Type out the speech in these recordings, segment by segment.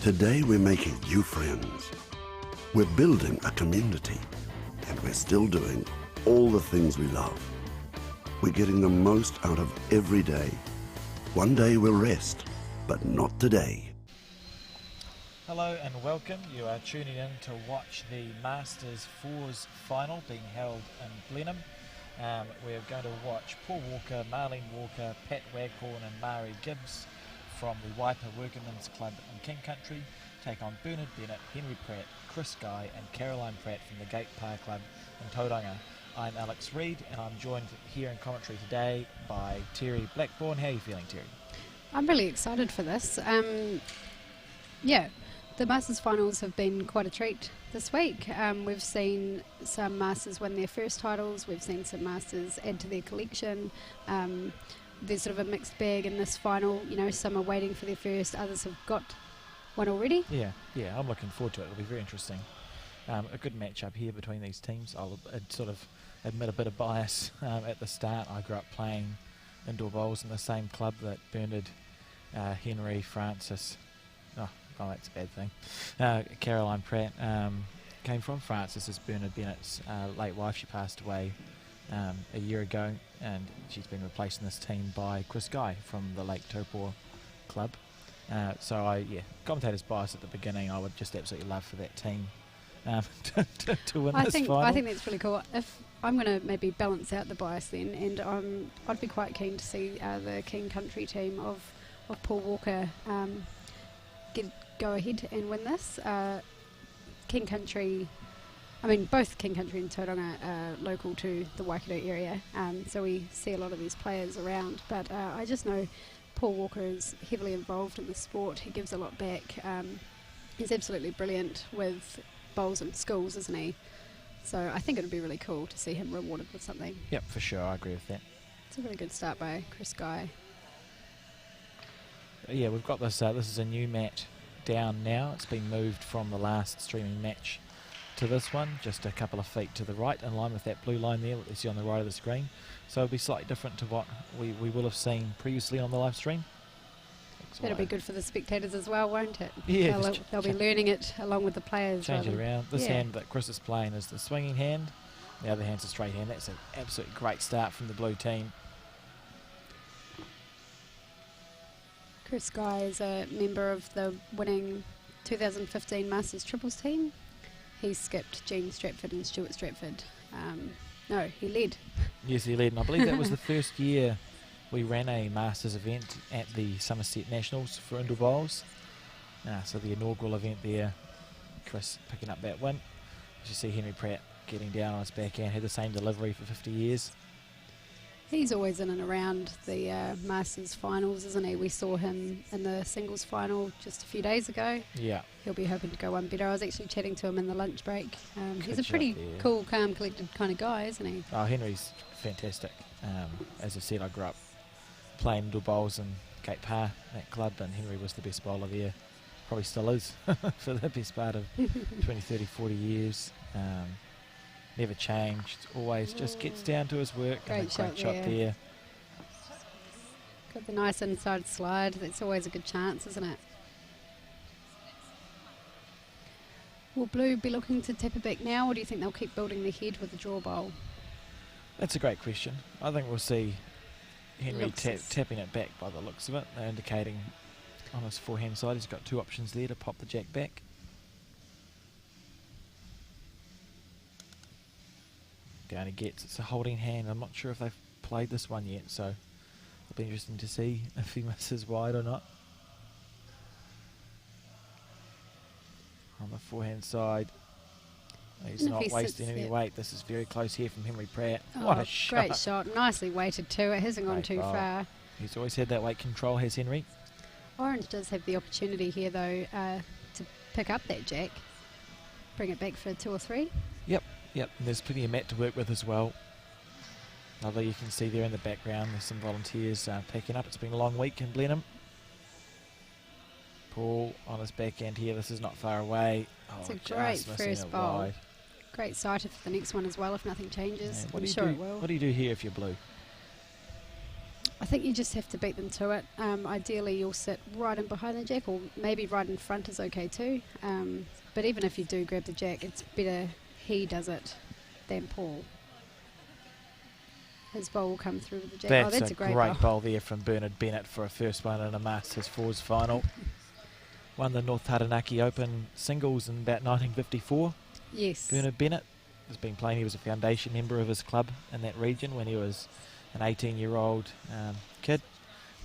Today we're making new friends. We're building a community. And we're still doing all the things we love. We're getting the most out of every day. One day we'll rest, but not today. Hello and welcome. You are tuning in to watch the Masters Fours final being held in Blenheim. We're going to watch Paul Walker, Marlene Walker, Pat Waghorn and Mari Gibbs from the Waipa Workingmen's Club in King Country take on Bernard Bennett, Henry Pratt, Chris Guy and Caroline Pratt from the Gate Par Club in Tauranga. I'm Alex Reid and I'm joined here in commentary today by Terry Blackburn. How are you feeling, Terry? I'm really excited for this. The Masters finals have been quite a treat this week. We've seen some Masters win their first titles, we've seen some Masters add to their collection. There's sort of a mixed bag in this final. You know, some are waiting for their first, others have got one already. Yeah, I'm looking forward to it. It'll be very interesting. A good match-up here between these teams. I'll sort of admit a bit of bias at the start. I grew up playing indoor bowls in the same club that Bernard, Henry, Francis, oh, that's a bad thing, Caroline Pratt came from. Francis is Bernard Bennett's late wife. She passed away a year ago, and she's been replaced in this team by Chris Guy from the Lake Taupo club. Commentator's bias at the beginning. I would just absolutely love for that team to win this final. I think that's really cool. If I'm going to maybe balance out the bias then, and I'd be quite keen to see the King Country team of Paul Walker go ahead and win this. King Country, I mean both King Country and Tauranga are local to the Waikato area, so we see a lot of these players around, but I just know Paul Walker is heavily involved in the sport. He gives a lot back. He's absolutely brilliant with bowls and schools, isn't he? So I think it would be really cool to see him rewarded with something. Yep, for sure, I agree with that. It's a really good start by Chris Guy. Yeah, we've got this, this is a new mat down now. It's been moved from the last streaming match to this one, just a couple of feet to the right, in line with that blue line there that you see on the right of the screen. So it'll be slightly different to what we will have seen previously on the live stream. That'll be good for the spectators as well, won't it? Yeah, they'll be learning it along with the players. Change it around. This hand that Chris is playing is the swinging hand. The other hand's a straight hand. That's an absolutely great start from the blue team. Chris Guy is a member of the winning 2015 Masters Triples team. He skipped Gene Stratford and Stuart Stratford. No, he led. Yes, he led, and I believe that was the first year we ran a Masters event at the Summerset Nationals for indoor bowls. So the inaugural event there, Chris picking up that win. As you see Henry Pratt getting down on his backhand, had the same delivery for 50 years. He's always in and around the Masters finals, isn't he? We saw him in the singles final just a few days ago. Yeah. He'll be hoping to go one better. I was actually chatting to him in the lunch break. He's a pretty cool, calm, collected kind of guy, isn't he? Oh, Henry's fantastic. As I said, I grew up playing indoor bowls in Gate Par, that club, and Henry was the best bowler there. Probably still is for the best part of 20, 30, 40 years. Never changed, always just gets down to his work. Great shot there. Got the nice inside slide. That's always a good chance, isn't it? Will Blue be looking to tap it back now, or do you think they'll keep building their head with the draw bowl? That's a great question. I think we'll see Henry tapping it back by the looks of it. They're indicating on his forehand side he's got two options there to pop the jack back. Down he gets. It's a holding hand. I'm not sure if they've played this one yet, so it'll be interesting to see if he misses wide or not. On the forehand side, he's not wasting any weight. This is very close here from Henry Pratt. What a shot. Great shot. Nicely weighted too. It hasn't gone too far. He's always had that weight control, has Henry. Orange does have the opportunity here though to pick up that jack, bring it back for 2 or 3. Yep, and there's plenty of mat to work with as well. Lovely, you can see there in the background there's some volunteers picking up. It's been a long week in Blenheim. Paul on his backhand here, this is not far away. It's a great first bowl. Wide. Great sighter for the next one as well if nothing changes. I'm sure it will. What do you do here if you're Blue? I think you just have to beat them to it. Ideally, you'll sit right in behind the jack, or maybe right in front is okay too. But even if you do grab the jack, it's better he does it than Paul. His bowl will come through with the jack. That's a great bowl there from Bernard Bennett for a first one in a Masters Fours final. Won the North Taranaki Open singles in about 1954. Yes. Bernard Bennett has been playing. He was a foundation member of his club in that region when he was an 18-year-old kid.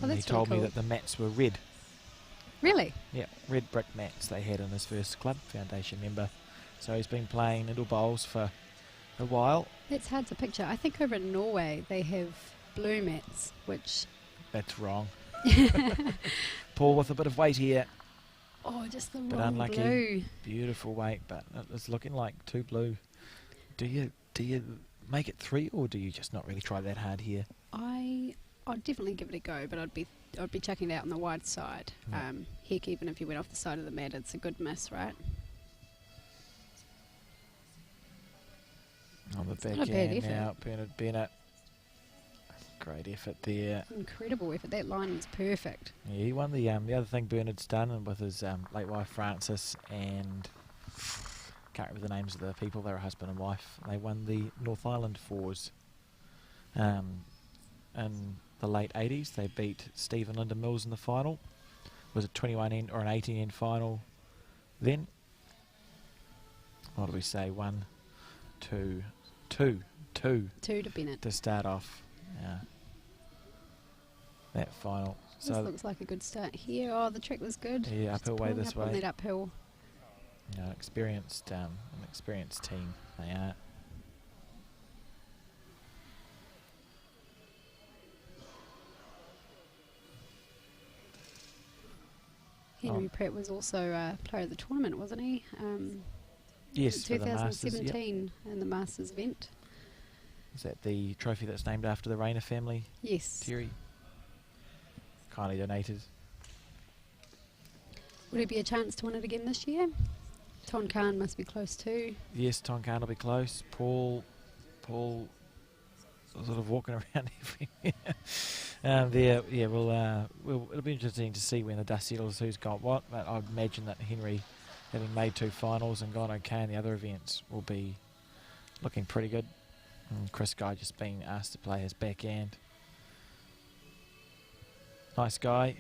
And he told me that the mats were red. Really? Yeah, red brick mats they had in his first club, foundation member. So he's been playing indoor bowls for a while. It's hard to picture. I think over in Norway they have blue mats, which... That's wrong. Paul with a bit of weight here. Oh, just the But wrong unlucky. blue. Beautiful weight, but it's looking like too blue. Do you make it 3, or do you just not really try that hard here? I'd definitely give it a go, but I'd be chucking it out on the wide side. Yeah. Heck, even if you went off the side of the mat, it's a good miss, right? On the It's not back a bad end effort. now, Bernard Bennett. Great effort there. Incredible effort. That line was perfect. Yeah, he won the other thing Bernard's done, and with his late wife Frances, and can't remember the names of the people. They were husband and wife. They won the North Island Fours. In the late 80s, they beat Steve and Linda Mills in the final. Was it 21 end or an 18 end final? Then what do we say? 1, 2, 2 2 to Bennett. to start off that final. This looks like a good start here. Oh, the track was good. Yeah, Just uphill way pulling this up on way. that uphill. An experienced team they are. Henry Pratt was also player of the tournament, wasn't he? Yes, for the Masters. Yep. 2017 in the Masters event. Is that the trophy that's named after the Rayner family? Yes. Terry kindly donated. Would it be a chance to win it again this year? Tonkan must be close too. Yes, Tonkan will be close. Paul sort of walking around everywhere. It'll be interesting to see when the dust settles who's got what. But I'd imagine that Henry, having made 2 finals and gone okay in the other events, will be looking pretty good. And Chris Guy just being asked to play his backhand. Nice guy.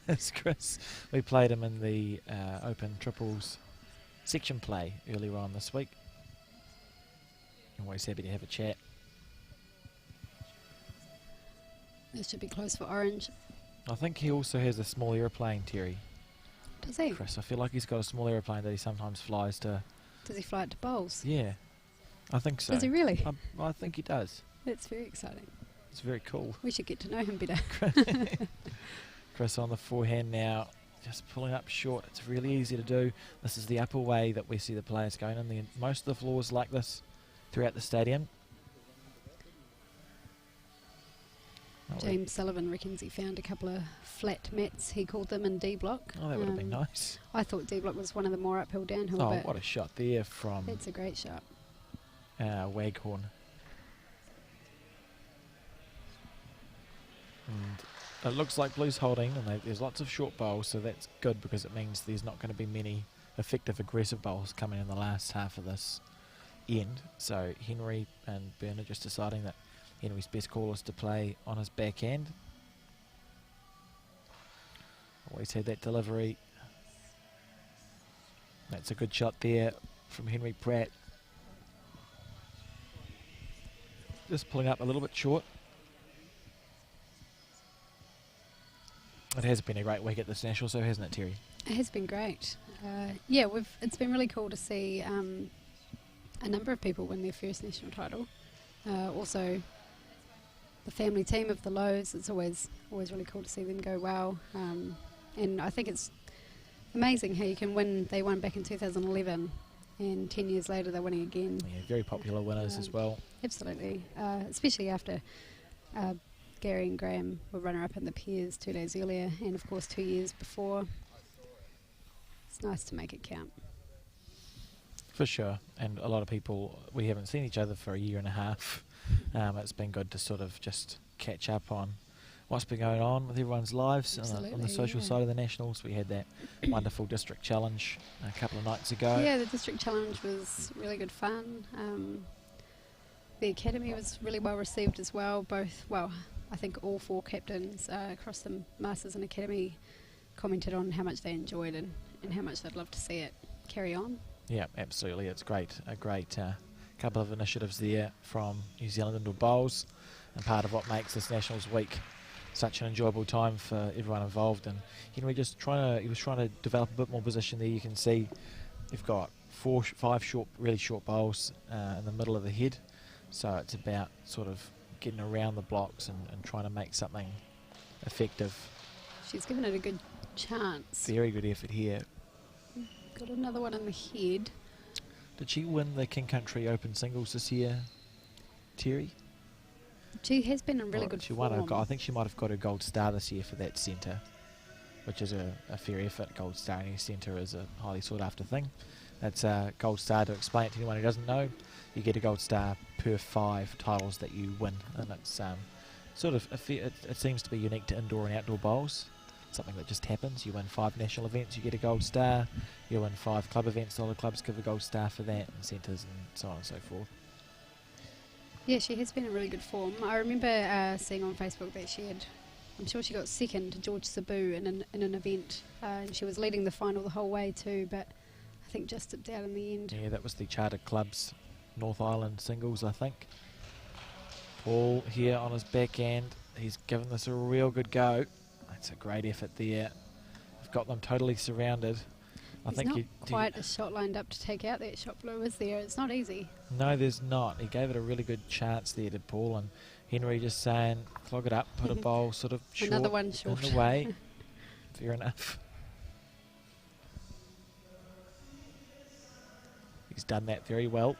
That's Chris. We played him in the Open Triples section play earlier on this week. Always happy to have a chat. This should be close for Orange. I think he also has a small aeroplane, Terry. Does he? Chris, I feel like he's got a small aeroplane that he sometimes flies to. Does he fly it to bowls? Yeah, I think so. Does he really? I think he does. That's very exciting. It's very cool. We should get to know him better. Chris on the forehand now, just pulling up short. It's really easy to do. This is the upper way that we see the players going in. Most of the floors like this throughout the stadium. James Sullivan reckons he found a couple of flat mats, he called them, in D block. Oh, that would have been nice. I thought D block was one of the more uphill downhill. Oh, but what a shot there from that's a great shot. Waghorn. And it looks like Blue's holding, and there's lots of short bowls, so that's good because it means there's not going to be many effective aggressive bowls coming in the last half of this end. So Henry and Bernard just deciding that Henry's best call is to play on his backhand. Always had that delivery. That's a good shot there from Henry Pratt. Just pulling up a little bit short. It has been a great week at this national, so hasn't it, Terry? It has been great. Yeah, it's been really cool to see a number of people win their first national title. Also, the family team of the Lows, it's always really cool to see them go well. And I think it's amazing how you can win. They won back in 2011, and 10 years later they're winning again. Yeah, very popular winners as well. Absolutely, especially after Gary and Graham were runner-up in the Peers 2 days earlier, and of course 2 years before. It's nice to make it count. For sure, and a lot of people, we haven't seen each other for a year and a half, It's been good to sort of just catch up on what's been going on with everyone's lives on the social side of the Nationals. We had that wonderful district challenge a couple of nights ago. Yeah, the district challenge was really good fun. The academy was really well received as well. I think all 4 captains across the Masters and Academy commented on how much they enjoyed and how much they'd love to see it carry on. Yeah, absolutely. It's great. A great couple of initiatives there from New Zealand Indoor Bowls, and part of what makes this Nationals week such an enjoyable time for everyone involved. And Henry he was trying to develop a bit more position there. You can see you've got 5 really short bowls in the middle of the head, so it's about sort of getting around the blocks and trying to make something effective. She's given it a good chance. Very good effort here. Got another one in the head. Did she win the King Country Open Singles this year, Terry? She has been in really good form. I think she might have got her gold star this year for that centre, which is a fair effort. Gold star in a centre is a highly sought after thing. That's a gold star. To explain it to anyone who doesn't know, you get a gold star per 5 titles that you win, and it's sort of it seems to be unique to indoor and outdoor bowls. Something that just happens. You win 5 national events, you get a gold star. You win 5 club events, all the clubs give a gold star for that, and centres and so on and so forth. Yeah, she has been in really good form. I remember seeing on Facebook that I'm sure she got second to George Sabu in an event, and she was leading the final the whole way too, but I think just dipped out in the end. Yeah, that was the Chartered Clubs North Island singles, I think. Paul here on his backhand. He's given this a real good go. That's a great effort there. We've got them totally surrounded. There's not quite a shot lined up to take out that shot blue, is there? It's not easy. No, there's not. He gave it a really good chance there to Paul, and Henry just saying, clog it up, put a bowl sort of short, another one short in the way. Fair enough. He's done that very well.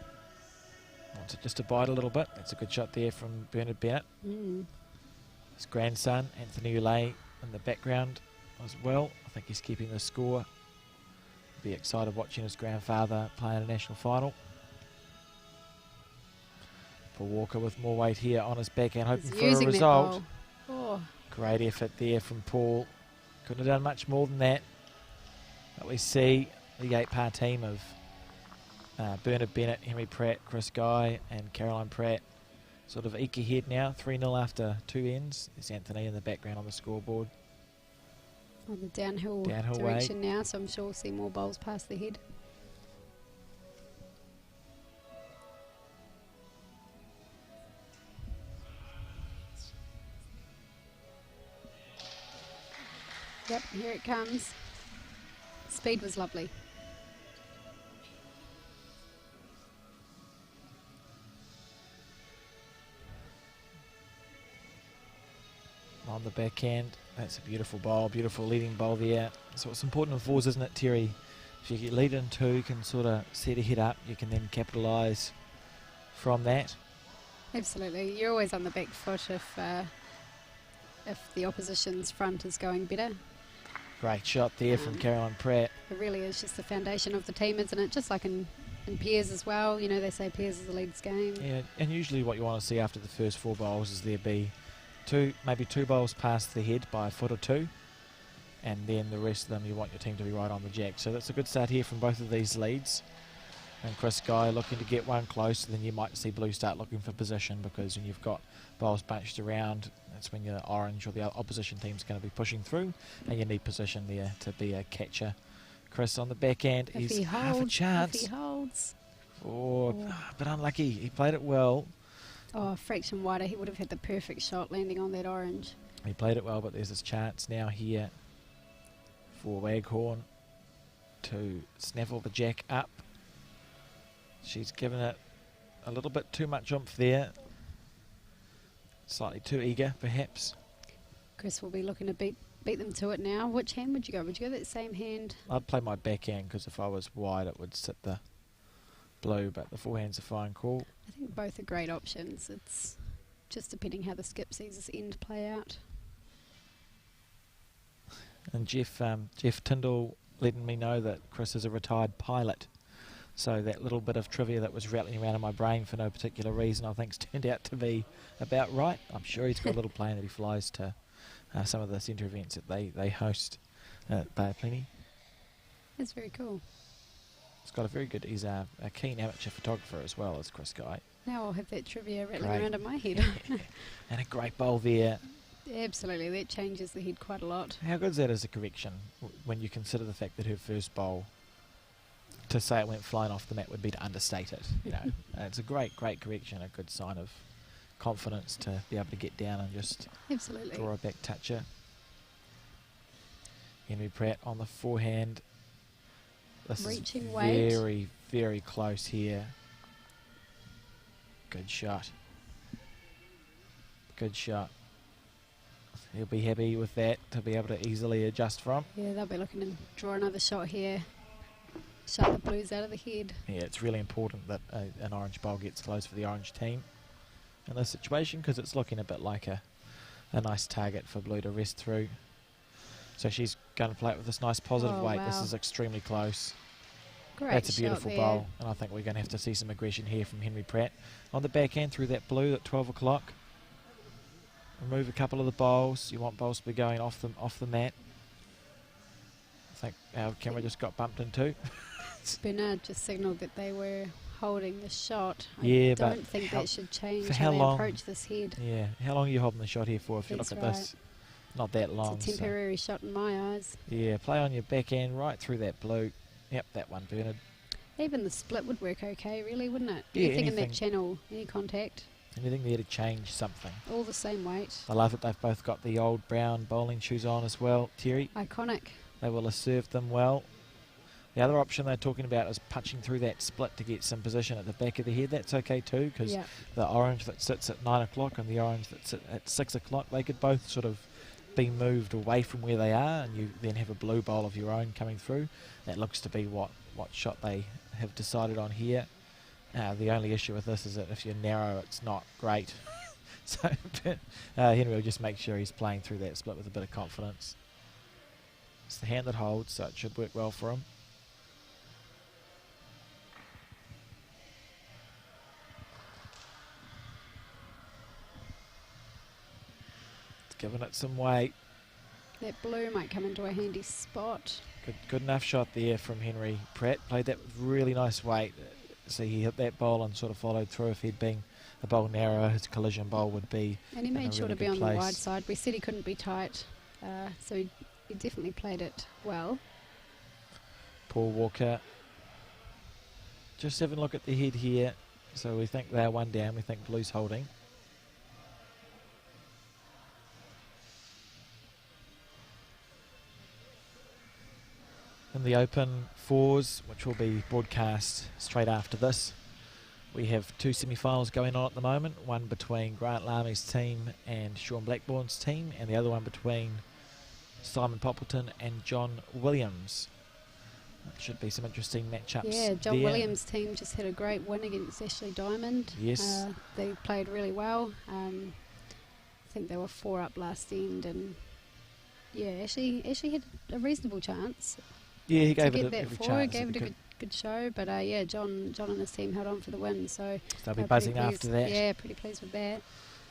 Wants it just to bite a little bit. That's a good shot there from Bernard Bennett. His grandson, Anthony Ulay, in the background as well. I think he's keeping the score. Be excited watching his grandfather play in a national final. Paul Walker with more weight here on his backhand, hoping for a result. Great effort there from Paul. Couldn't have done much more than that. But we see the 8-par team of Bernard Bennett, Henry Pratt, Chris Guy and Caroline Pratt sort of eke ahead now, 3-0 after 2 ends. There's Anthony in the background on the scoreboard. On the downhill direction now, so I'm sure we'll see more bowls past the head. Yep, here it comes. Speed was lovely. On the backhand, that's a beautiful bowl, beautiful leading bowl there. So it's important in fours, isn't it, Terry? If you get lead in 2, you can sort of set a head up, you can then capitalise from that. Absolutely, you're always on the back foot if the opposition's front is going better. Great shot there from Caroline Pratt. It really is just the foundation of the team, isn't it? Just like in pairs as well. You know, they say pairs is the leads game. Yeah, and usually what you want to see after the first 4 bowls is there be maybe 2 bowls past the head by a foot or 2, and then the rest of them you want your team to be right on the jack. So that's a good start here from both of these leads. And Chris Guy looking to get one close, then you might see blue start looking for position, because when you've got bowls bunched around, that's when your orange or the opposition team's going to be pushing through, and you need position there to be a catcher. Chris on the backhand, he's half a chance. If he holds. But unlucky. He played it well. Oh, a fraction wider, he would have had the perfect shot landing on that orange. He played it well, but there's this chance now here for Waghorn to snaffle the jack up. She's given it a little bit too much oomph there. Slightly too eager, perhaps. Chris will be looking to beat them to it now. Which hand would you go? Would you go that same hand? I'd play my backhand, because if I was wide it would sit the blue, but the forehand's a fine call. I think both are great options. It's just depending how the skip sees this end play out. And Jeff Tyndall letting me know that Chris is a retired pilot, So that little bit of trivia that was rattling around in my brain for no particular reason, I think's turned out to be about right. I'm sure he's got a little plane that he flies to some of the centre events that they host at Bay of Plenty. That's very cool. He's got a very good, he's a keen amateur photographer as well as Chris Guy. Now I'll have that trivia rattling Great. around in my head. And a great bowl there. Absolutely, that changes the head quite a lot. How good is that as a correction when you consider the fact that her first bowl, to say it went flying off the mat would be to understate it. You know, it's a great correction, a good sign of confidence to be able to get down and just Absolutely. draw a back toucher. Henry Pratt on the forehand. This Reaching is weight. very, very close here. Good shot. Good shot. He'll be happy with that to be able to easily adjust from. Yeah, they'll be looking to draw another shot here. Shut the blues out of the head. Yeah, it's really important that an orange bowl gets close for the orange team in this situation, because it's looking a bit like a nice target for blue to rest through. So she's going to play it with this nice positive weight. Wow. This is extremely close. Great That's a shot beautiful there. bowl, and I think we're going to have to see some aggression here from Henry Pratt. On the backhand through that blue at 12 o'clock. Remove a couple of the bowls. You want bowls to be going off the mat. I think our camera just got bumped into. Bernard just signalled that they were holding the shot. Yeah, I but don't think how- that should change for how how they long? approach this head. Yeah, how long are you holding the shot here for if you That's look at this? Not that long. It's a so- temporary shot in my eyes. Yeah, play on your backhand right through that blue. Yep, that one, Bernard. Even the split would work okay, really, wouldn't it? Yeah, Anything in that anything. channel, any contact, Anything there to change something. all the same weight. I love that they've both got the old brown bowling shoes on as well, Terry. Iconic. They will have served them well. The other option they're talking about is punching through that split to get some position at the back of the head. That's okay too, because Yeah. the orange that sits at 9 o'clock and the orange that sits at 6 o'clock, they could both sort of be moved away from where they are, and you then have a blue bowl of your own coming through. That looks to be what shot they have decided on here. The only issue with this is that if you're narrow, it's not great. So Henry will just make sure he's playing through that split with a bit of confidence. It's the hand that holds, so it should work well for him. It's giving it some weight. That blue might come into a handy spot. Good enough shot there from Henry Pratt. Played that with really nice weight. So he hit that bowl and sort of followed through. If he'd been a bowl narrower, his collision bowl would be And he in a made sure really to be good on place. the wide side. We said he couldn't be tight, so he definitely played it well. Paul Walker. Just having a look at the head here. So we think they're one down. We think blue's holding. In the Open Fours, which will be broadcast straight after this, we have two semi-finals going on at the moment. One between Grant Lamy's team and Sean Blackbourne's team, and the other one between Simon Poppleton and John Williams. That should be some interesting matchups. Yeah, John there. Williams' team just had a great win against Ashley Diamond. Yes. They played really well. I think they were 4 up last end, and yeah, Ashley had a reasonable chance. Yeah, he to gave get it that every forward, chance. gave it a good show, but yeah, John and his team held on for the win, so They'll be they're buzzing pretty after pleased. that. Yeah, pretty pleased with that.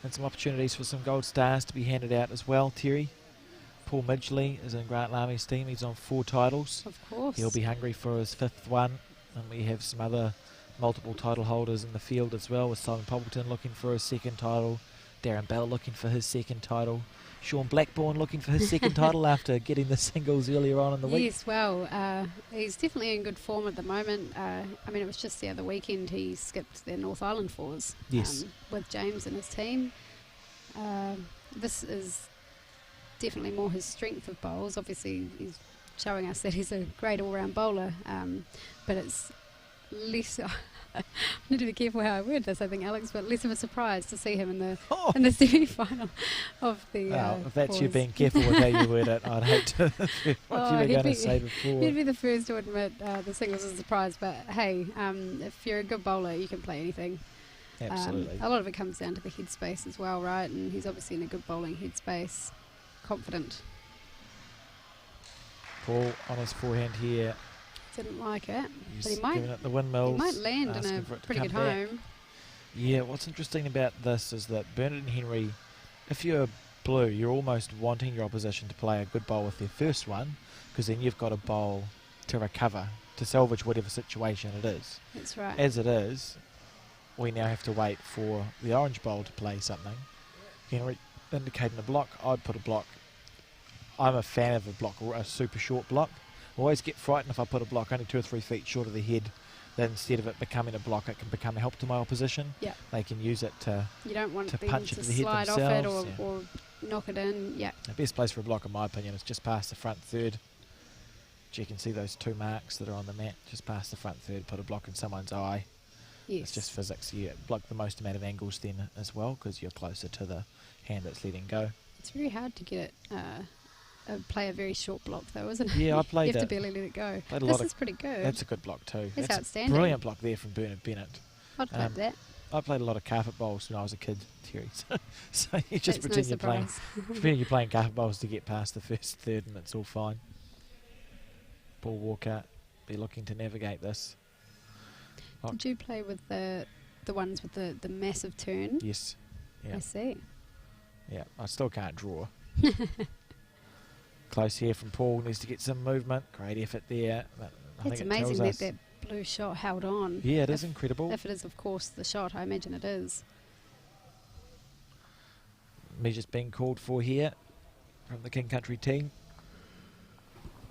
And some opportunities for some gold stars to be handed out as well, Terry. Paul Midgley is in Grant Lamy's team. He's on 4 titles. Of course. He'll be hungry for his 5th one. And we have some other multiple title holders in the field as well, with Simon Poppleton looking for his 2nd title, Darren Bell looking for his 2nd title, Sean Blackbourne looking for his 2nd title after getting the singles earlier on in the week. Yes, well, he's definitely in good form at the moment. I mean, it was just the other weekend he skipped the North Island Fours Yes. with James and his team. This is definitely more his strength of bowls. Obviously, he's showing us that he's a great all-round bowler, but it's less... I need to be careful how I word this, I think, Alex, but less of a surprise to see him in the semi-final of the Well, if that's you Fours. being careful with how you word it, I'd hate to hear what you were he'd going to be- say before. He'd be the first to admit the singles is a surprise, but hey, if you're a good bowler, you can play anything. Absolutely. A lot of it comes down to the headspace as well, right? And he's obviously in a good bowling headspace, confident. Paul on his forehand here. didn't like it. He's But he might, giving it the windmills. he might land in asking a for it to pretty come good back. home. Yeah, what's interesting about this is that Bernard and Henry, if you're blue, you're almost wanting your opposition to play a good bowl with their first one, because then you've got a bowl to recover, to salvage whatever situation it is. That's right. As it is, we now have to wait for the orange bowl to play something. Henry indicating a block. I'd put a block. I'm a fan of a block, a super short block. I always get frightened if I put a block only 2 or 3 feet short of the head, that instead of it becoming a block, it can become a help to my opposition. Yeah. They can use it to You don't want to them punch to it to the head slide off it themselves, or knock it in. Yeah. the best place for a block, in my opinion, is just past the front third. You can see those 2 marks that are on the mat, just past the front third, put a block in someone's eye. Yes. It's just physics. You block the most amount of angles then as well, because you're closer to the hand that's letting go. It's very hard to get it. Play a very short block though, isn't it? Yeah, I played You have it. to barely let it go. Played a This lot of- is pretty good. That's a good block too. That's a outstanding. brilliant block there from Bernard Bennett. I'd play that. I played a lot of carpet bowls when I was a kid, Terry. So you just That's pretend no you're playing, surprise. pretend you're playing carpet bowls to get past the first third, and it's all fine. Paul Walker be looking to navigate this. Did you play with the ones with the massive turn? Yes. Yeah. I see. Yeah. I still can't draw. Close here from Paul. Needs to get some movement. Great effort there. But I It's think it tells amazing us. that blue shot held on. Yeah, it is If- incredible. If it is, of course, the shot, I imagine it is. Measures being called for here from the King Country team.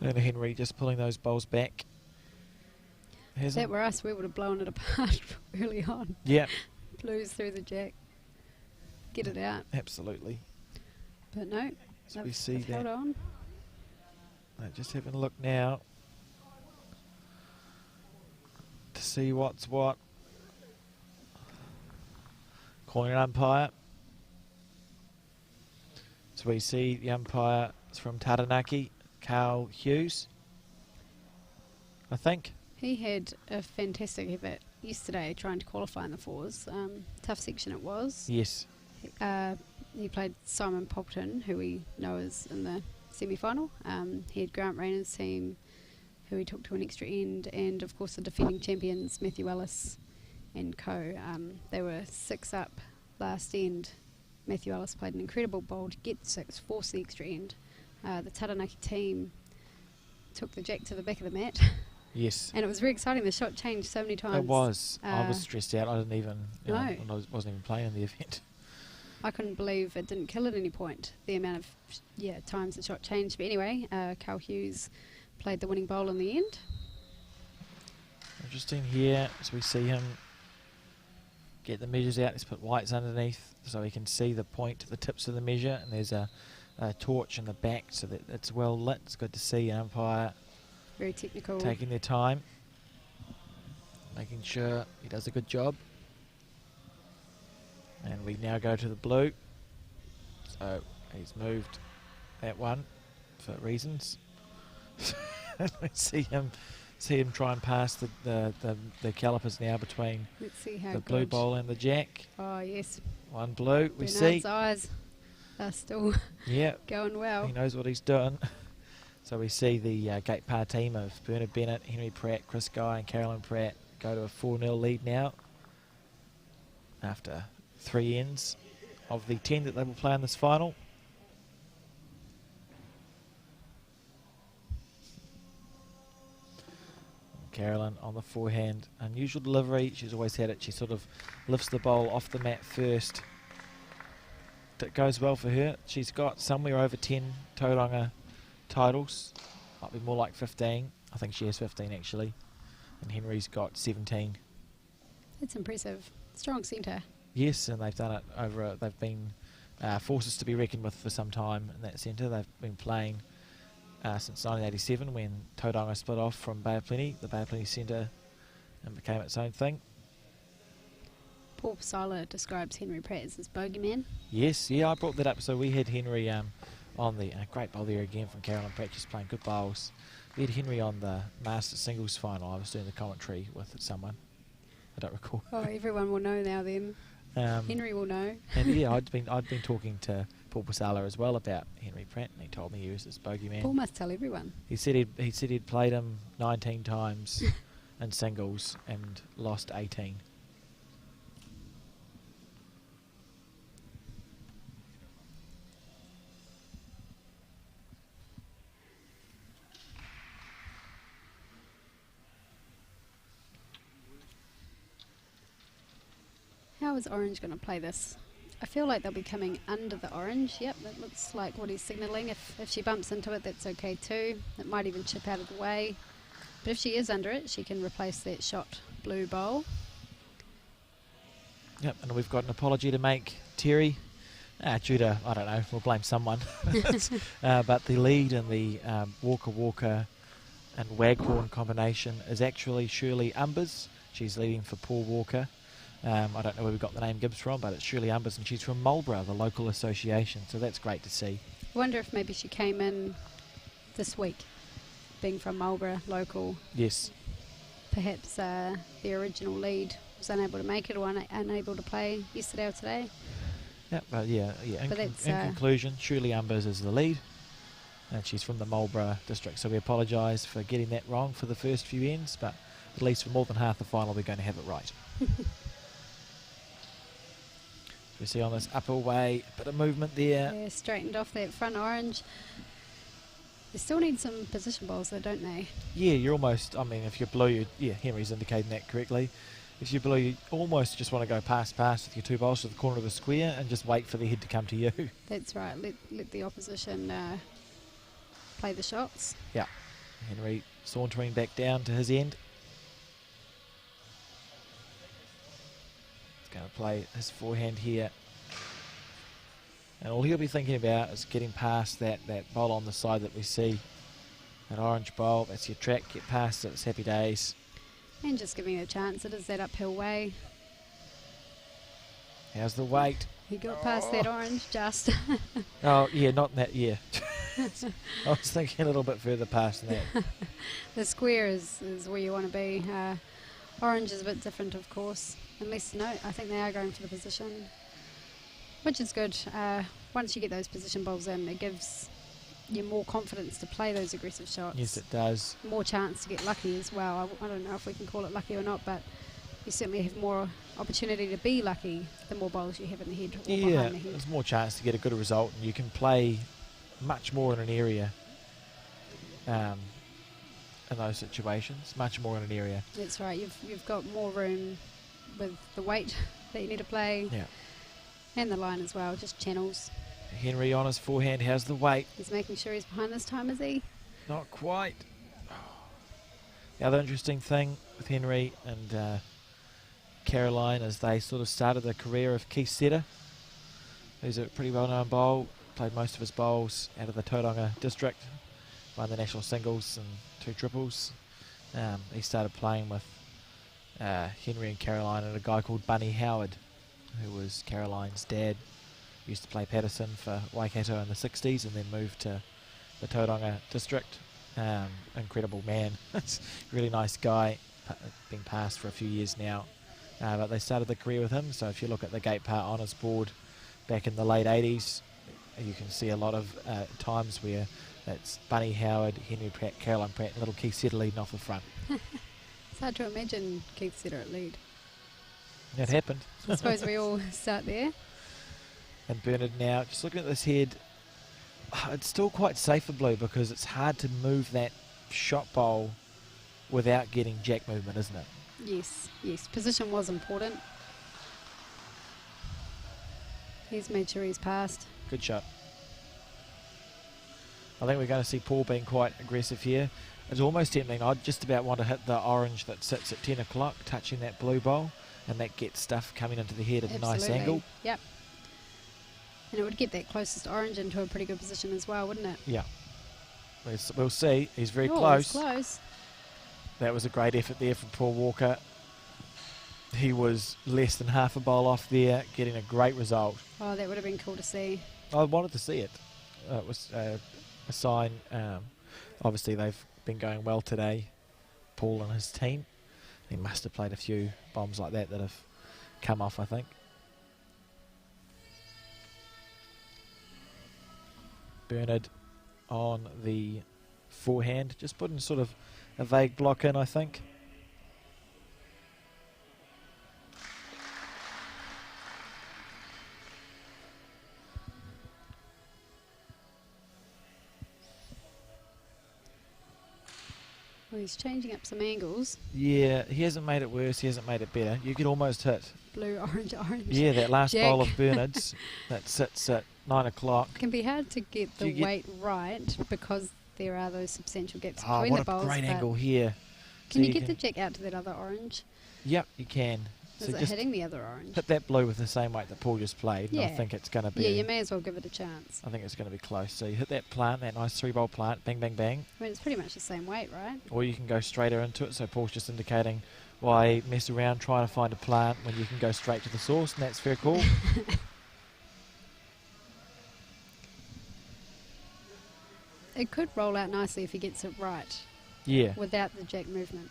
And Henry just pulling those bowls back. If Hasn't. that were us, we would have blown it apart early on. Yeah, Blues through the jack. Get it out. absolutely. But no, So we they've see held that. on. Just having a look now to see what's what. Corner umpire. So we see the umpire is from Taranaki, Carl Hughes, I think. He had a fantastic effort yesterday trying to qualify in the fours. Tough section it was. Yes. He played Simon Poppleton, who we know is in the semi-final. He had Grant Rayner's team, who he took to an extra end, and of course the defending champions Matthew Ellis and co. They were 6 up last end. Matthew Ellis played an incredible bowl to get 6, force the extra end. The Taranaki team took the jack to the back of the mat. Yes. And it was very exciting. The shot changed so many times. It was. I was stressed out. I didn't even. No. I wasn't even playing in the event. I couldn't believe it didn't kill at any point, the amount of times the shot changed. But anyway, Carl Hughes played the winning bowl in the end. Interesting here, as we see him get the measures out. Let's put whites underneath so he can see the point, the tips of the measure. And there's a torch in the back so that it's well lit. It's good to see an umpire Very technical. taking their time, making sure he does a good job. And we now go to the blue. So he's moved that one for reasons. We see him try and pass the calipers now between Let's see how the blue good. bowl and the jack. Oh, yes. One blue, we Bernard's see. eyes are still Yeah, going well. he knows what he's doing. So we see the Gate Par team of Bernard Bennett, Henry Pratt, Chris Guy and Carolyn Pratt go to a 4-0 lead now after 3 ends of the 10 that they will play in this final. Carolyn on the forehand. Unusual delivery. She's always had it. She sort of lifts the bowl off the mat first. That goes well for her. She's got somewhere over 10 Tauranga titles. Might be more like 15. I think she has 15 actually. And Henry's got 17. It's impressive. Strong centre. Yes, and they've done it over. They've been forces to be reckoned with for some time in that centre. They've been playing since 1987 when Tauranga split off from Bay of Plenty, the Bay of Plenty centre, and became its own thing. Paul Pasala describes Henry Pratt as his bogeyman. Yes, yeah, I brought that up. So we had Henry on the great bowl there again from Carolyn Pratt, just playing good bowls. We had Henry on the Masters singles final. I was doing the commentary with someone. I don't recall. Oh, everyone will know now then. Henry will know. And yeah, I'd been talking to Paul Pasala as well about Henry Pratt, and he told me he was this bogeyman. Paul must tell everyone. He said he'd played him 19 times in singles and lost 18. How is Orange going to play this? I feel like they'll be coming under the orange. Yep, that looks like what he's signalling. If she bumps into it, that's okay too. It might even chip out of the way. But if she is under it, she can replace that shot blue bowl. Yep, and we've got an apology to make, Terry. Due to, I don't know, we'll blame someone. But the lead in the Walker and Waghorn combination is actually Shirley Umbers. She's leading for Paul Walker. I don't know where we got the name Gibbs from, but it's Shirley Umbers, and she's from Marlborough, the local association, so that's great to see. I wonder if maybe she came in this week, being from Marlborough, local. Yes. Perhaps the original lead was unable to make it or unable to play yesterday or today. Yeah, but yeah. But In conclusion, Shirley Umbers is the lead, and she's from the Marlborough district, so we apologise for getting that wrong for the first few ends, but at least for more than half the final we're going to have it right. We see on this upper way, a bit of movement there. Yeah, straightened off that front orange. They still need some position bowls though, don't they? Yeah, you're almost, I mean, if you're blue, Henry's indicating that correctly. If you're blue, you almost just want to go past with your two bowls to the corner of the square and just wait for the head to come to you. That's right, let the opposition play the shots. Yeah, Henry sauntering back down to his end. Going to play his forehand here, and all he'll be thinking about is getting past that bowl on the side that we see, that orange bowl. That's your track, get past it, it's happy days. And just giving it a chance. It is that uphill way. How's the weight? He got past that orange just. Oh yeah, not in that, yeah. I was thinking a little bit further past than that. The square is where you want to be. Orange is a bit different, of course. Unless, no, I think they are going for the position, which is good. Once you get those position bowls in, it gives you more confidence to play those aggressive shots. Yes, it does. More chance to get lucky as well. I don't know if we can call it lucky or not, but you certainly have more opportunity to be lucky the more bowls you have in the head or behind the head. There's more chance to get a good result, and you can play much more in an area. In those situations, much more in an area. That's right. You've got more room with the weight that you need to play. Yeah. And the line as well, just channels. Henry on his forehand, how's the weight? He's making sure he's behind this time, is he? Not quite. The other interesting thing with Henry and Caroline is they sort of started the career of Keith Setter, who's a pretty well-known bowl, played most of his bowls out of the Tauranga district, won the national singles and 2 triples. He started playing with Henry and Caroline and a guy called Bunny Howard, who was Caroline's dad. Used to play Patterson for Waikato in the 60s and then moved to the Tauranga district. Incredible man. Really nice guy. Been passed for a few years now. But they started the career with him, so if you look at the Gate Par Honours board back in the late 80s, you can see a lot of times where it's Bunny Howard, Henry Pratt, Caroline Pratt, and little Keith Setter leading off the front. It's hard to imagine Keith Setter at lead. It happened. I suppose we all start there. And Bernard now, just looking at this head, it's still quite safe for blue because it's hard to move that shot bowl without getting jack movement, isn't it? Yes. Position was important. He's made sure he's passed. Good shot. I think we're going to see Paul being quite aggressive here. It's almost tempting. I'd just about want to hit the orange that sits at 10 o'clock, touching that blue bowl, and that gets stuff coming into the head at a nice angle. Yep. And it would get that closest orange into a pretty good position as well, wouldn't it? Yeah. We'll see. He's very close. close. That was a great effort there from Paul Walker. He was less than half a bowl off there, getting a great result. Oh, that would have been cool to see. I wanted to see it. It was a sign. Obviously, they've been going well today, Paul and his team. He must have played a few bombs like that have come off, I think. Bernard on the forehand, just putting sort of a vague block in, I think. Well, he's changing up some angles. Yeah, he hasn't made it worse, he hasn't made it better. You could almost hit. Blue, orange, orange. Yeah, that last Jack. bowl of Bernard's that sits at 9 o'clock. It can be hard to get the weight right because there are those substantial gaps Oh, between the what bowls. a great but angle here. Can So you get the jack out to that other orange? Yep, you can. Is So it just hitting the other orange? hit that blue with the same weight that Paul just played, and I Yeah. think it's going to be... Yeah, you may as well give it a chance. I think it's going to be close. So you hit that plant, that nice 3-bowl plant, bang, bang, bang. I mean, it's pretty much the same weight, right? Or you can go straighter into it. So Paul's just indicating why mess around trying to find a plant when you can go straight to the source, and that's fair call. It could roll out nicely if he gets it right Yeah. without the jack movement.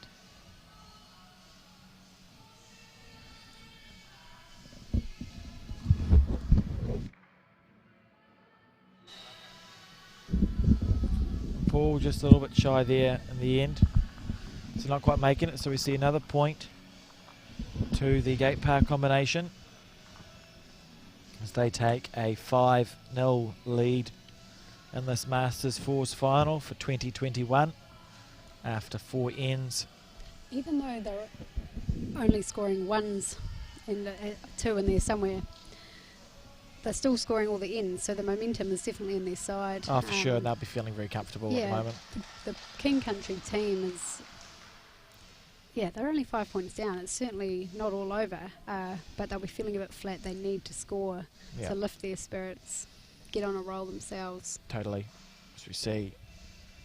Paul just a little bit shy there in the end. So not quite making it. So we see another point to the gate par combination as they take a 5-0 lead in this Masters Fours final for 2021 after 4 ends. Even though they're only scoring ones and two in there somewhere, they're still scoring all the ends, so the momentum is definitely on their side. Oh, for sure, they'll be feeling very comfortable at the moment. The King Country team is, they're only 5 points down. It's certainly not all over, but they'll be feeling a bit flat. They need to score to lift their spirits, get on a roll themselves. Totally. As we see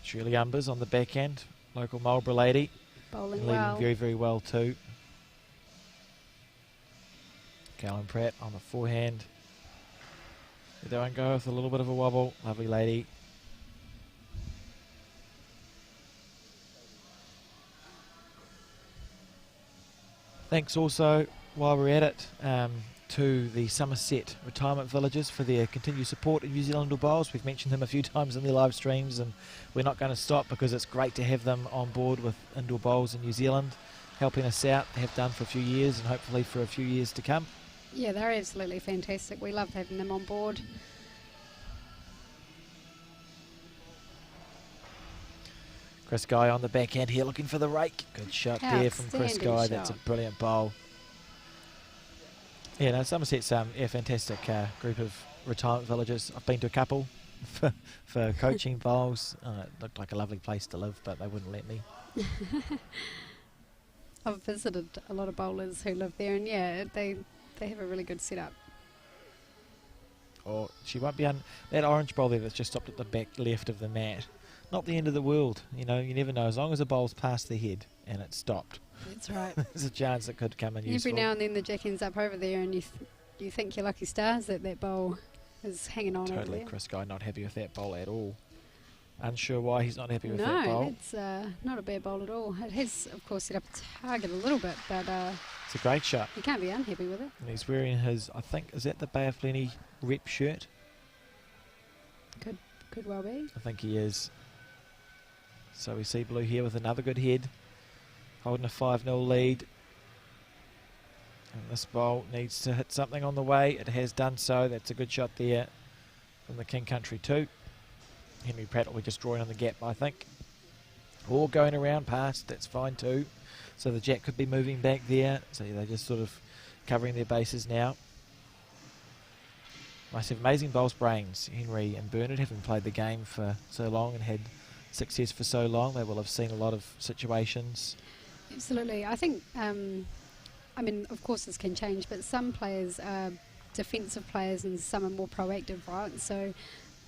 Shirley Umbers on the back end, local Marlborough lady, Bowling leading well. very, very well too. Callum Pratt on the forehand. They won't go with a little bit of a wobble. Lovely lady. Thanks also, while we're at it, to the Summerset retirement villages for their continued support of New Zealand Indoor Bowls. We've mentioned them a few times in their live streams, and we're not going to stop because it's great to have them on board with Indoor Bowls in New Zealand, helping us out. They have done for a few years and hopefully for a few years to come. Yeah, they're absolutely fantastic. We love having them on board. Chris Guy on the backhand here looking for the rake. Good shot there from Chris Outstanding Guy. That's a shot. brilliant bowl. Yeah, no, Somerset's a fantastic group of retirement villages. I've been to a couple for coaching bowls. It looked like a lovely place to live, but they wouldn't let me. I've visited a lot of bowlers who live there, and they have a really good setup. Or she won't be that orange bowl there that's just stopped at the back left of the mat. Not the end of the world, you know. You never know. As long as the bowl's past the head and it's stopped, That's right. there's a chance it could come in useful. Every now and then the jack ends up over there, and you think you're lucky stars that bowl is hanging on over Totally, there. Chris Guy not happy with that bowl at all. Unsure why he's not happy with that No, bowl. it's not a bad bowl at all. It has, of course, set up a target a little bit, but It's a great shot. you can't be unhappy with it. And he's wearing his, I think, is that the Bay of Plenty rep shirt? Could well be. I think he is. So we see Blue here with another good head, holding a 5-0 lead. And this bowl needs to hit something on the way. It has done so. That's a good shot there from the King Country too. Henry Pratt will be just drawing on the gap, I think. Or going around past, that's fine too. So the jack could be moving back there. So they're just sort of covering their bases now. Must have amazing bowls brains, Henry and Bernard, having played the game for so long and had success for so long. They will have seen a lot of situations. Absolutely. I think, I mean, of course this can change, but some players are defensive players and some are more proactive, right? So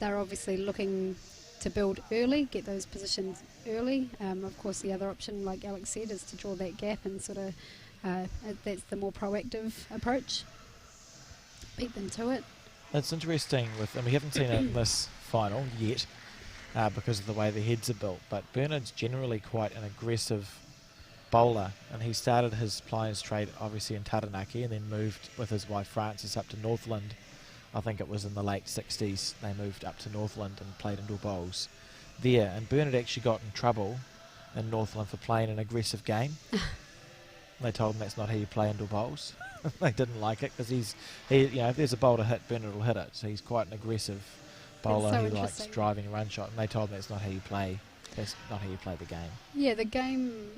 they're obviously looking to build early, get those positions early. Of course, the other option, like Alex said, is to draw that gap and sort of, that's the more proactive approach. Beat them to it. It's interesting, and we haven't seen it in this final yet because of the way the heads are built, but Bernard's generally quite an aggressive bowler, and he started his Pliers trade obviously in Taranaki and then moved with his wife Frances up to Northland I think it was in the late 60s, they moved up to Northland and played indoor bowls there. And Bernard actually got in trouble in Northland for playing an aggressive game. They told him that's not how you play indoor bowls. They didn't like it because if there's a bowl to hit, Bernard will hit it. So he's quite an aggressive bowler so who likes interesting. driving a run shot. And they told him that's not how you play. That's not how you play the game. Yeah, the game,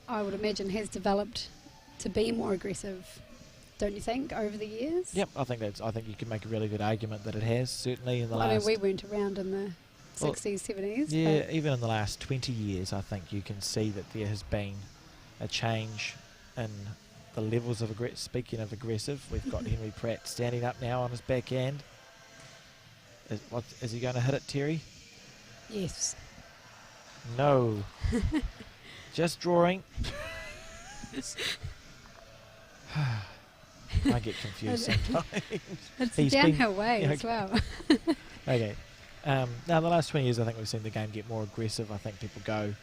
I would imagine, has developed to be more aggressive, don't you think, over the years? Yep, I think you can make a really good argument that it has, certainly in the I last... mean, we weren't around in the 60s, 70s. Yeah, but even in the last 20 years, I think you can see that there has been a change in the levels of aggressive. Speaking of aggressive, we've got Henry Pratt standing up now on his backhand. Is he going to hit it, Terry? Yes. No. Just drawing. I get confused sometimes. It's a downhill way as well. Okay. Now, in the last 20 years, I think we've seen the game get more aggressive. I think people go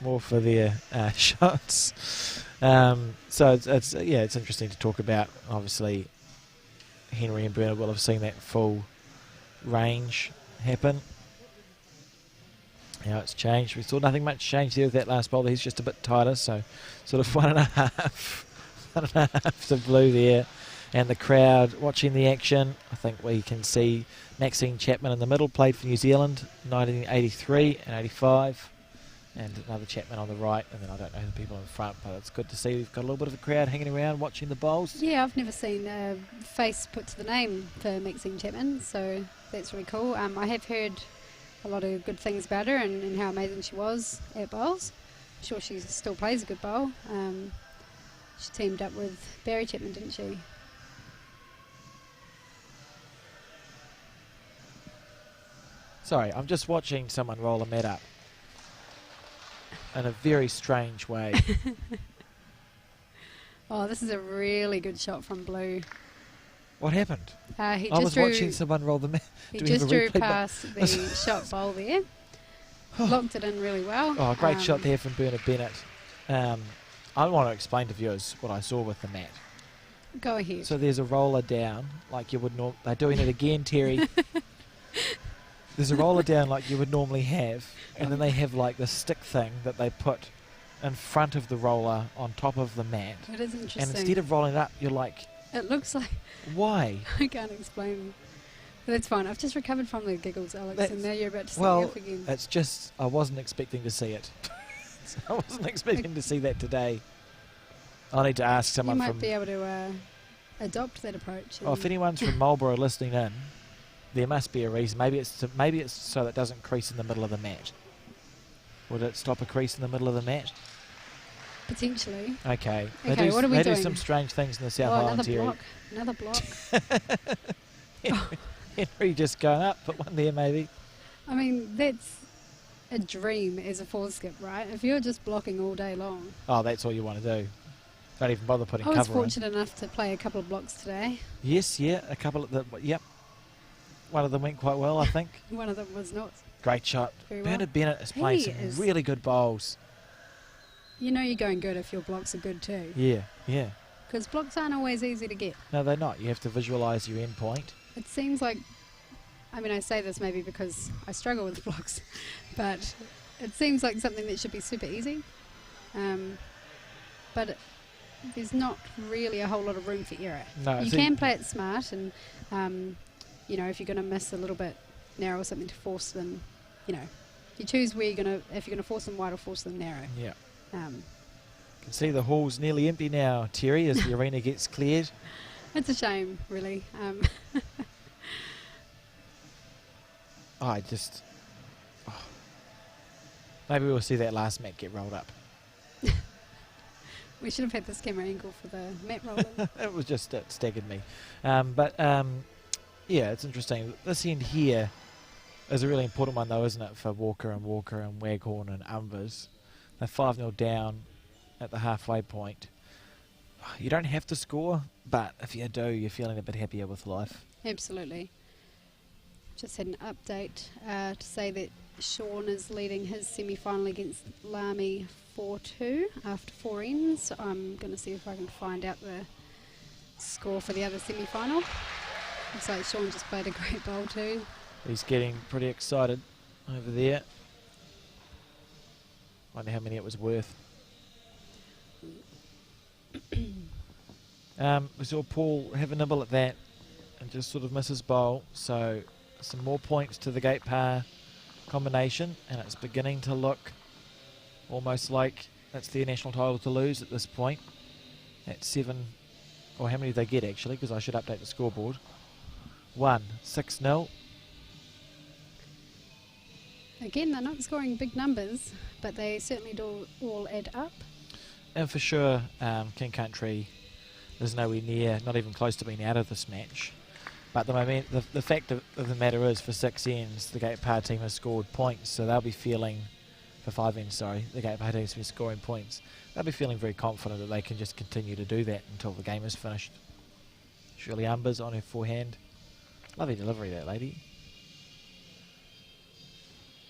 more for their shots. So it's interesting to talk about. Obviously, Henry and Bernard will have seen that full range happen. It's changed. We saw nothing much change there with that last bowl. He's just a bit tighter, so sort of 1.5 to blue there. And the crowd watching the action. I think we can see Maxine Chapman in the middle, played for New Zealand, 1983 and 85. And another Chapman on the right, and then I don't know the people in front, but it's good to see we've got a little bit of a crowd hanging around watching the bowls. Yeah, I've never seen a face put to the name for Maxine Chapman, so that's really cool. I have heard a lot of good things about her and how amazing she was at bowls. I'm sure she still plays a good bowl. She teamed up with Barry Chapman, didn't she? Sorry, I'm just watching someone roll a mat up in a very strange way. Oh, this is a really good shot from Blue. What happened? He I just was drew, watching someone roll the mat. He Do we have just a drew replay past the shot bowl there. Locked it in really well. Oh, great shot there from Bernard Bennett. I want to explain to viewers what I saw with the mat. Go ahead. So there's a roller down, like you would they're doing it again, Terry. There's a roller down like you would normally have, and then they have like this stick thing that they put in front of the roller on top of the mat. It is interesting. And instead of rolling it up, you're like, it looks like... why? I can't explain. But that's fine. I've just recovered from the giggles, Alex, and now you're about to set me well, off again. it's just, I wasn't expecting to see it. I wasn't expecting to see that today. I need to ask someone you might from... be able to adopt that approach. Oh, if anyone's from Marlborough listening in, there must be a reason. Maybe it's so that it doesn't crease in the middle of the mat. Would it stop a crease in the middle of the mat? Potentially. Okay. Okay, what are we They doing? do some strange things in the South Island, Terry. Another block. Henry just going up, put one there maybe. I mean, that's a dream as a four skip, right? If you're just blocking all day long. Oh, that's all you want to do. Don't even bother putting I was cover in. fortunate enough to play a couple of blocks today. Yes, yeah, a couple of yep. One of them went quite well, I think. One of them was not. Great shot. Very well. Bernard Bennett is playing some really good bowls. You know you're going good if your blocks are good too. Yeah, yeah. Because blocks aren't always easy to get. No, they're not. You have to visualise your end point. It seems like, I mean, I say this maybe because I struggle with blocks, but it seems like something that should be super easy. But there's not really a whole lot of room for error. No, you can play it smart, and you know, if you're going to miss a little bit narrow or something to force them, you know, you choose where you're going to, if you're going to force them wide or force them narrow. Yeah. You can see the hall's nearly empty now, Terry, as the arena gets cleared. It's a shame, really. Maybe we'll see that last mat get rolled up. We should have had this camera angle for the mat rolling. It was just, it staggered me. Yeah, it's interesting. This end here is a really important one though, isn't it, for Walker and Waghorn and Umbers. They're 5-0 down at the halfway point. You don't have to score, but if you do, you're feeling a bit happier with life. Absolutely. Just had an update to say that Sean is leading his semi-final against Lamy 4-2 after 4 ends. I'm going to see if I can find out the score for the other semi-final. Looks like Sean just played a great bowl too. He's getting pretty excited over there. Wonder how many it was worth. We saw Paul have a nibble at that and just sort of miss his bowl. So some more points to the gate par combination, and it's beginning to look almost like that's their national title to lose at this point. At 7, or how many did they get actually, because I should update the scoreboard. 1, 6-0. Again, they're not scoring big numbers, but they certainly do all add up. And for sure, King Country is nowhere near, not even close to being out of this match. But the fact of the matter is, for 6 ends, the gate par team has scored points, so they'll be feeling, for 5 ends, sorry, the gate par team's been scoring points. They'll be feeling very confident that they can just continue to do that until the game is finished. Shirley Umbers on her forehand. Lovely delivery, that lady.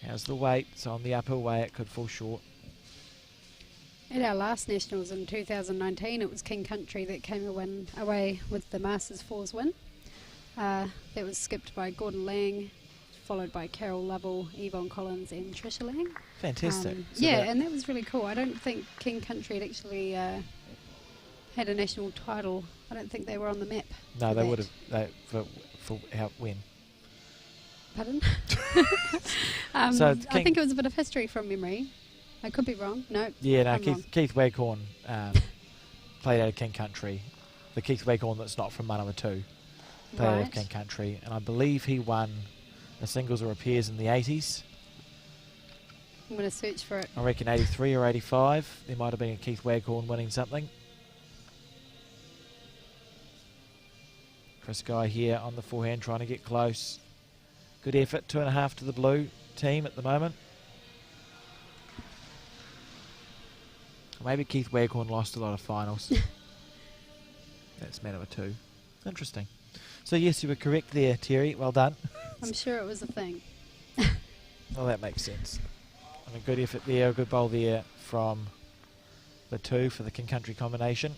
How's the weight? So on the upper way, it could fall short. At our last Nationals in 2019, it was King Country that came away with the Masters Fours win. That was skipped by Gordon Lang, followed by Carol Lovell, Yvonne Collins and Trisha Lang. Fantastic. So yeah, and that was really cool. I don't think King Country had actually had a national title. I don't think they were on the map. No, they would have. For how, when? Pardon? So I think it was a bit of history from memory. I could be wrong. No. Yeah, no. I'm wrong. Keith Waghorn played out of King Country. The Keith Waghorn that's not from Manawatu played out of King Country, and I believe he won the singles or a pairs in the 80s. I'm going to search for it. I reckon 83 or 85. There might have been a Keith Waghorn winning something. Chris Guy here on the forehand trying to get close. Good effort, 2.5 to the blue team at the moment. Maybe Keith Waghorn lost a lot of finals. That's Manawatu. Interesting. So yes, you were correct there, Terry. Well done. I'm sure it was a thing. Well, that makes sense. And a good effort there, a good bowl there from the 2 for the King Country combination.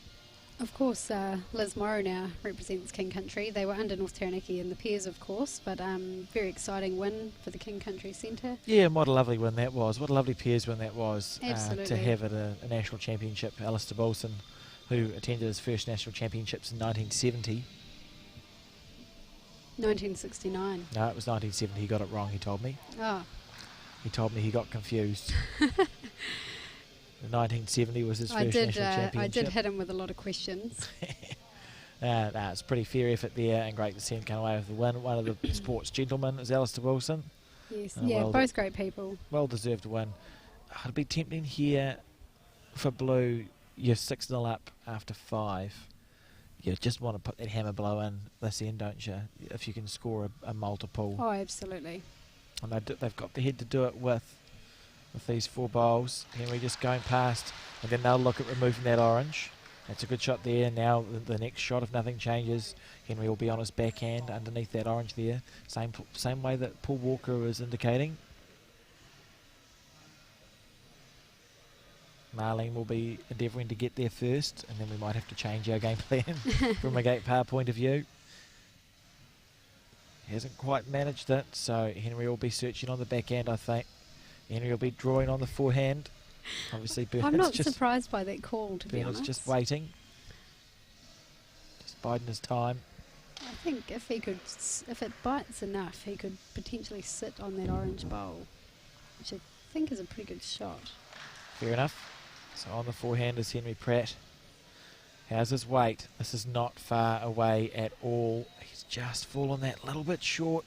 Of course, Liz Morrow now represents King Country. They were under North Taranaki in the pairs, of course, but very exciting win for the King Country Centre. Yeah, and what a lovely win that was. What a lovely pairs win that was. Absolutely. To have at a national championship. Alistair Bolson, who attended his first national championships in 1970. 1969. No, it was 1970. He got it wrong, he told me. Oh. He told me he got confused. 1970 was his first national championship. I did hit him with a lot of questions. It's a pretty fair effort there, and great to see him come away with the win. One of the sports gentlemen is Alistair Bolson. Yes, yeah, both great people. Well-deserved win. It'd be tempting here for Blue. You're 6-0 up after 5. You just want to put that hammer blow in this end, don't you? If you can score a multiple. Oh, absolutely. And they've got the head to do it with these 4 bowls. Henry just going past, and then they'll look at removing that orange. That's a good shot there. Now the next shot, if nothing changes, Henry will be on his backhand underneath that orange there. Same way that Paul Walker was indicating. Marlene will be endeavouring to get there first, and then we might have to change our game plan from a gate par point of view. Hasn't quite managed it, so Henry will be searching on the backhand, I think. Henry will be drawing on the forehand. Obviously, I'm not surprised by that call, to be honest. Just waiting. Just biding his time. I think if it bites enough, he could potentially sit on that orange bowl, which I think is a pretty good shot. Fair enough. So on the forehand is Henry Pratt. How's his weight? This is not far away at all. He's just fallen that little bit short.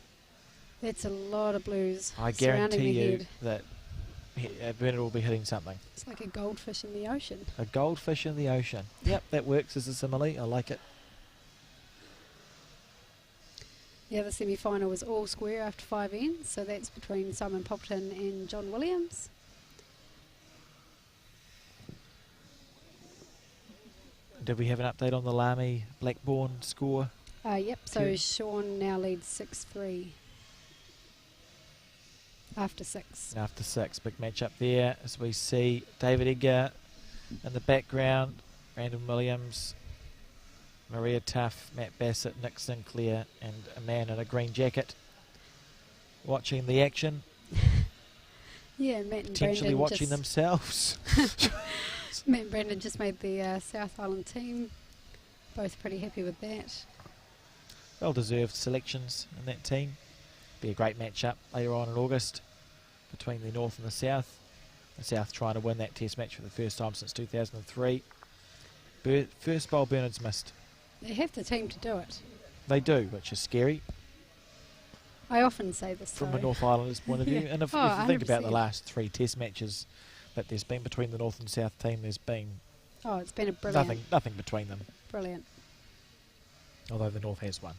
That's a lot of blues. I guarantee you that Bernard will be hitting something. It's like a goldfish in the ocean. A goldfish in the ocean. Yep, that works as a simile. I like it. The other semi-final was all square after 5 ends, so that's between Simon Poppleton and John Williams. Did we have an update on the Lamy Blackburn score? Yep, so Sean now leads 6-3. After 6. After 6. Big match up there as we see David Edgar in the background. Brandon Williams Maria Tuff, Matt Bassett, Nick Sinclair, and a man in a green jacket watching the action. Yeah, Matt and Potentially Brandon watching just themselves. Matt and Brandon just made the South Island team. Both pretty happy with that. Well-deserved selections in that team. Be a great match-up later on in August between the North and the South. The South trying to win that test match for the first time since 2003. First bowl Bernard's missed. They have the team to do it. They do, which is scary I often say this from though. a North Islanders point of view. Yeah. And if Oh, you think about the 100%. last 3 test matches that there's been between the North and South team, there's been Oh, it's been a brilliant, nothing between them, brilliant. although the North has won.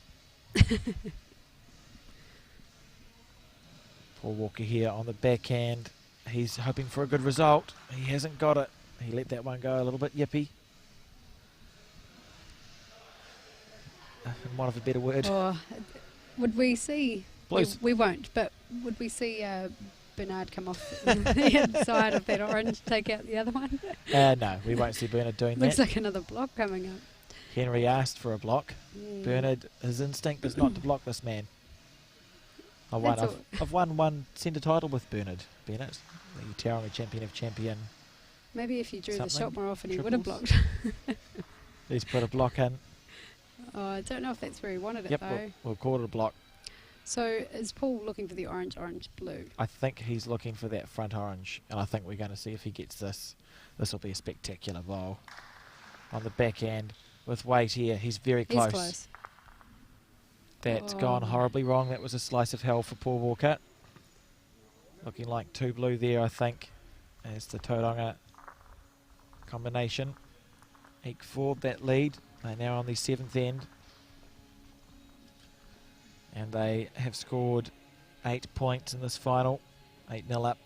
Paul Walker here on the backhand. He's hoping for a good result. He hasn't got it. He let that one go a little bit yippy. In want of a better word. Or would we see? Blues. We won't. But would we see Bernard come off the inside of that orange, take out the other one? No, we won't see Bernard doing Looks that. like another block coming up. Henry asked for a block. Mm. Bernard, his instinct is not to block this man. That's all. I've won one centre title with Bernard Bennett, the Tauranga champion of champion. Maybe if you drew the Something. shot more often, he would have Triples. blocked. He's put a block in. Oh, I don't know if that's where he wanted it Yep, though. we'll call it a block. So is Paul looking for the orange, blue? I think he's looking for that front orange, and I think we're going to see if he gets this. This will be a spectacular bowl. On the backhand, with weight here, he's very close. He's close. That's Oh. gone horribly wrong. That was a slice of hell for Paul Walker. Looking like 2 blue there, I think, as the Tauranga combination eke forward that lead. They're now on the 7th end. And they have scored 8 points in this final, 8-0 up.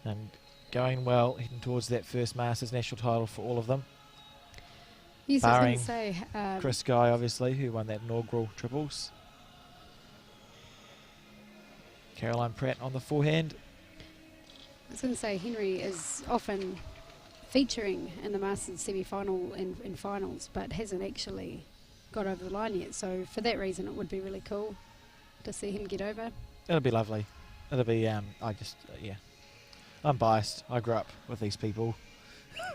And going well, heading towards that first Masters national title for all of them. Yes, I was Barring going to say. Chris Guy, obviously, who won that inaugural triples. Caroline Pratt on the forehand. I was going to say Henry is often featuring in the Masters semi-final and finals, but hasn't actually got over the line yet. So for that reason, it would be really cool to see him get over. It'll be lovely. It'll be, yeah. I'm biased. I grew up with these people.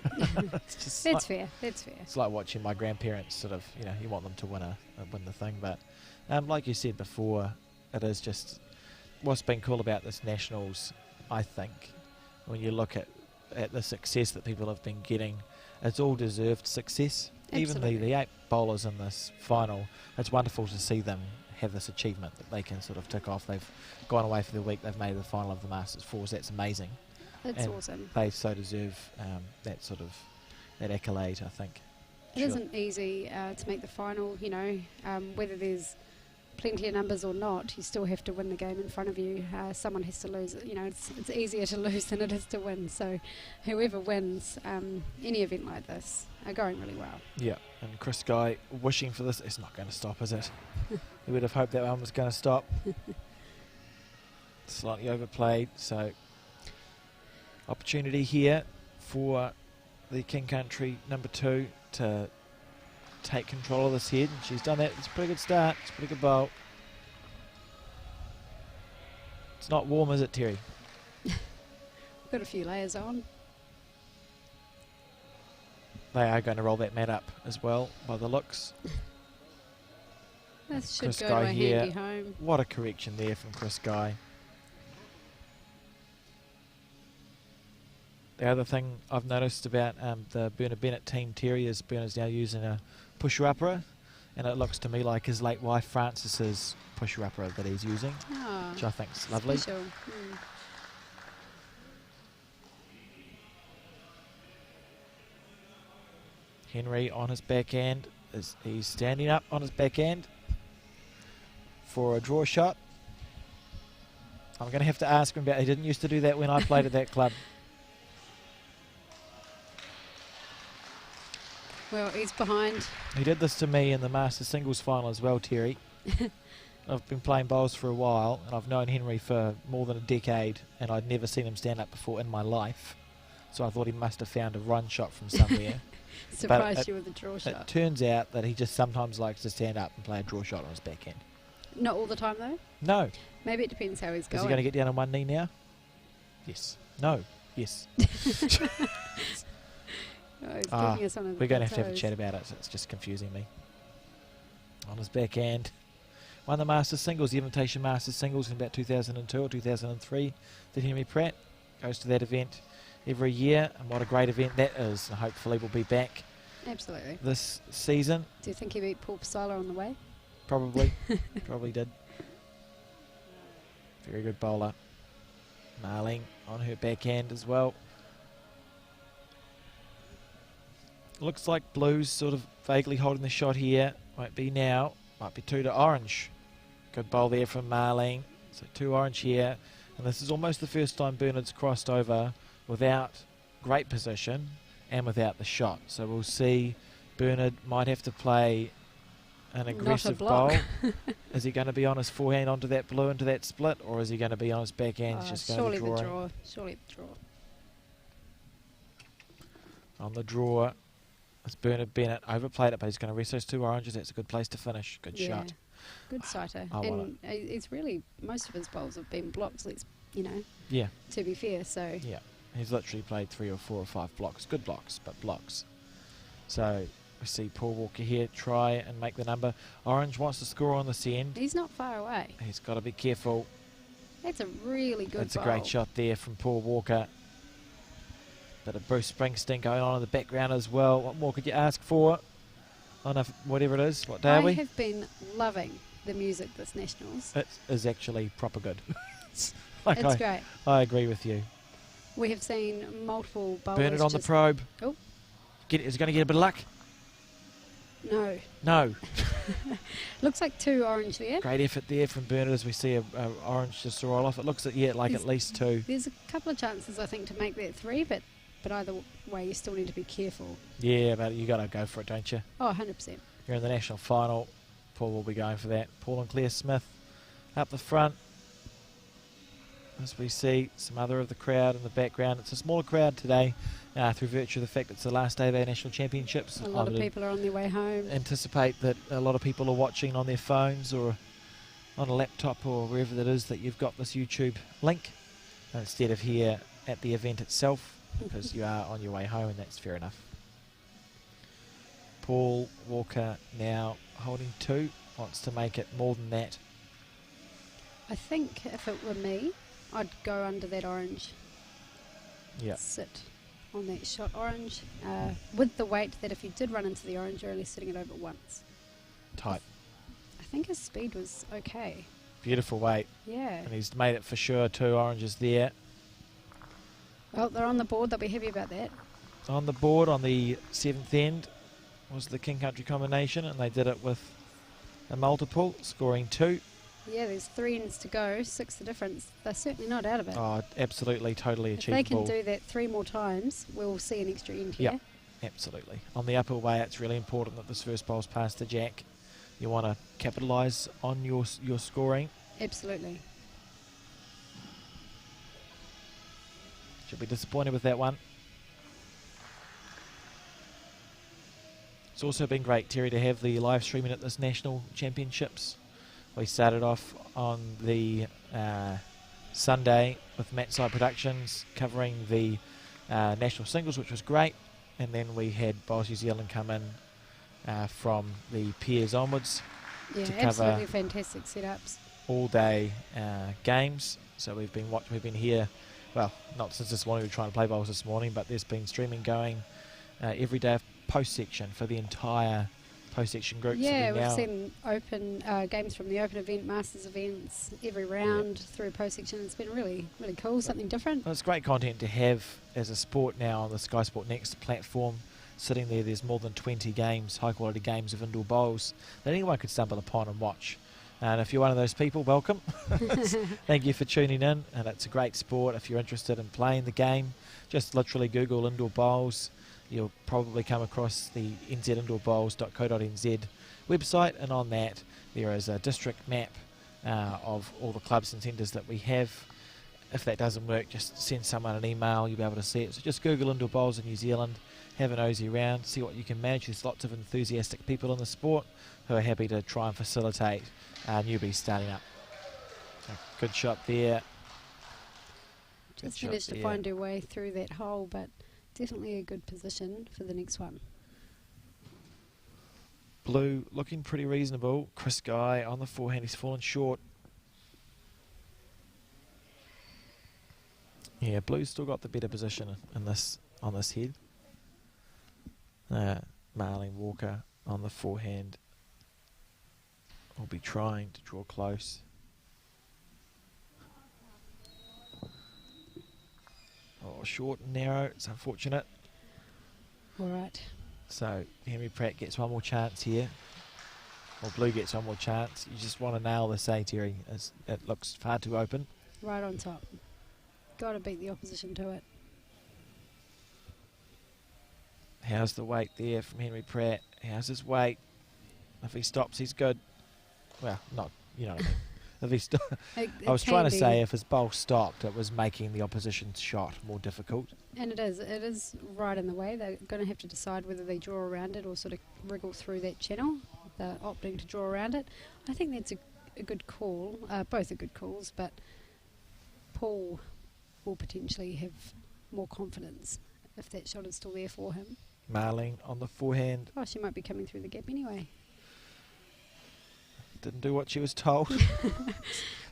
It's just That's like, fair. That's fair. it's like watching my grandparents sort of, you want them to win the thing. But like you said before, it is just what's been cool about this Nationals, I think, when you look at the success that people have been getting, it's all deserved success. Absolutely. Even the 8 bowlers in this final, it's wonderful to see them have this achievement that they can sort of tick off. They've gone away for the week, they've made the final of the Masters 4s. That's amazing. That's And awesome. They so deserve that accolade, I think. It isn't easy to make the final, whether there's plenty of numbers or not, you still have to win the game in front of you. Someone has to lose. It's easier to lose than it is to win. So whoever wins any event like this are going really well. Yeah, and Chris Guy wishing for this. It's not going to stop, is it? He would have hoped that one was going to stop. Slightly overplayed, so opportunity here for the King Country number 2 to take control of this head. She's done that. It's a pretty good start. It's a pretty good bowl. It's not warm, is it, Terry? Got a few layers on. They are going to roll that mat up as well, by the looks. This should Chris go Guy to a here. handy home. What a correction there from Chris Guy. The other thing I've noticed about the Bernard Bennett team, Terry, is Bernard's now using a pusher-upper, and it looks to me like his late wife Francis's pusher-upper that he's using, Oh, which I think's lovely. special. Mm. Henry on his backhand, he's standing up on his backhand for a draw shot. I'm going to have to ask him about. He didn't used to do that when I played at that club. Well, he's behind. He did this to me in the Masters singles final as well, Terry. I've been playing bowls for a while, and I've known Henry for more than a decade, and I'd never seen him stand up before in my life. So I thought he must have found a run shot from somewhere. Surprised you with a draw shot. It turns out that he just sometimes likes to stand up and play a draw shot on his backhand. Not all the time, though? No. Maybe it depends how he's going. Is he going to get down on one knee now? Yes. No. Yes. Oh, he's keeping us on We're going to have a toes. chat about it. So it's just confusing me. On his backhand. Won the Masters singles, the Invitation Masters singles in about 2002 or 2003. Did Henry Pratt. Goes to that event every year. And what a great event that is. And hopefully we'll be back Absolutely. this season. Do you think he beat Paul Pasala on the way? Probably. Probably did. Very good bowler. Marling on her backhand as well. Looks like Blues sort of vaguely holding the shot here. Won't be now. Might be 2 to Orange. Good bowl there from Marling. So 2 Orange here. And this is almost the first time Bernard's crossed over without great position and without the shot. So we'll see. Bernard might have to play an aggressive bowl. Is he going to be on his forehand onto that blue into that split, or is he going to be on his backhand just going to surely the draw. Surely the draw. On the draw, it's Bernard Bennett. Overplayed it, but he's going to rest those 2 Oranges. That's a good place to finish. Good shot. Good sighter. I want And it's really, most of his bowls have been blocks, Yeah, to be fair. So yeah. He's literally played 3 or 4 or 5 blocks. Good blocks, but blocks. So we see Paul Walker here try and make the number. Orange wants to score on this end. he's not far away. He's got to be careful. That's a really good That's bowl. a great shot there from Paul Walker. Bit of Bruce Springsteen going on in the background as well. What more could you ask for? On whatever it is. What day are I we? have been loving the music this Nationals. It is actually proper good. It's great. I agree with you. We have seen multiple bowlers. Bernard on the probe. Oh. Is he going to get a bit of luck? No. No. Looks like 2 Orange there. Great effort there from Bernard as we see a Orange just roll off. It looks at There's- least 2. There's a couple of chances, I think, to make that 3, but either way, you still need to be careful. Yeah, but you got to go for it, don't you? Oh, 100%. You're in the national final. Paul will be going for that. Paul and Claire Smith up the front. As we see some other of the crowd in the background. It's a smaller crowd today through virtue of the fact it's the last day of our national championships. A lot of people are on their way home. Anticipate that a lot of people are watching on their phones or on a laptop or wherever that is that you've got this YouTube link instead of here at the event itself, because you are on your way home, and that's fair enough. Paul Walker now holding 2, wants to make it more than that. I think if it were me, I'd go under that Orange. Yeah. Sit on that shot Orange. With the weight that if you did run into the Orange, you're only sitting it over once. Tight. I think his speed was okay. Beautiful weight. Yeah. And he's made it for sure. 2 Oranges there. Well, they're on the board. They'll be happy about that. On the board on the 7th end was the King Country combination, and they did it with a multiple, scoring 2. Yeah, there's 3 ends to go, 6 the difference. They're certainly not out of it. Oh, absolutely, totally if they achievable. can do that 3 more times, we'll see an extra end here. Yep, absolutely. On the upper way, it's really important that this first bowl's past to Jack. You want to capitalise on your scoring. Absolutely. Should be disappointed with that one. It's also been great, Terry, to have the live streaming at this National Championships. We started off on the Sunday with Matside Productions covering the national singles, which was great. And then we had Bowls New Zealand come in from the Piers onwards Yeah, to cover absolutely fantastic setups. all day games. So we've been here, well, not since this morning, we were trying to play bowls this morning, but there's been streaming going every day of post section for the entire post section group. Yeah, so we've seen open games from the open event, masters events, every round through post section. It's been really, really cool, something different. Well, it's great content to have as a sport now on the skysportnext platform. Sitting there's more than 20 games, high quality games of indoor bowls that anyone could stumble upon and watch. And if you're one of those people, welcome. Thank you for tuning in. And it's a great sport. If you're interested in playing the game, just literally Google indoor bowls. You'll probably come across the nzindoorbowls.co.nz website, and on that there is a district map of all the clubs and centres that we have. If that doesn't work, just send someone an email, you'll be able to see it. So just Google indoor bowls in New Zealand have a nosy around, see what you can manage. There's lots of enthusiastic people in the sport who are happy to try and facilitate newbies starting up. A good shot there. Just managed to find her way through that hole, but definitely a good position for the next one. Blue looking pretty reasonable. Chris Guy on the forehand, he's fallen short. Yeah, Blue's still got the better position in this on this head. Marlene Walker on the forehand will be trying to draw close. Oh, short and narrow, it's unfortunate. All right. So Henry Pratt gets one more chance here. Or Blue gets one more chance. You just want to nail this, Terry. It looks far too open. Right on top. Got to beat the opposition to it. How's the weight there from Henry Pratt? How's his weight? If he stops, he's good. Well, not, you know what I mean. If he I was trying to say if his bowl stopped, it was making the opposition's shot more difficult. And it is right in the way. They're going to have to decide whether they draw around it or sort of wriggle through that channel. They're opting to draw around it. I think that's a good call. Both are good calls, but Paul will potentially have more confidence if that shot is still there for him. Marlene on the forehand. Oh, she might be coming through the gap anyway. Didn't do what she was told.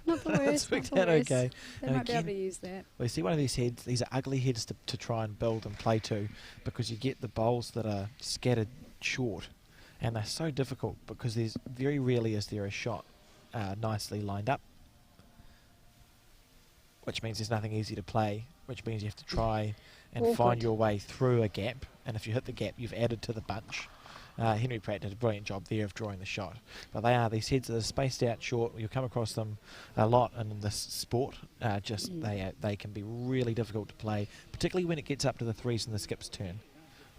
Not the worst. Not the worst. Okay. They might be able to use that. Well, you see one of these heads, these are ugly heads to try and build and play to, because you get the bowls that are scattered short, and they're so difficult because there's very rarely is there a shot nicely lined up, which means there's nothing easy to play, which means you have to try and find your way through a gap, and if you hit the gap, you've added to the bunch. Henry Pratt did a brilliant job there of drawing the shot. But these heads that are spaced out short. You'll come across them a lot in this sport. They can be really difficult to play, particularly when it gets up to the threes and the skip's turn.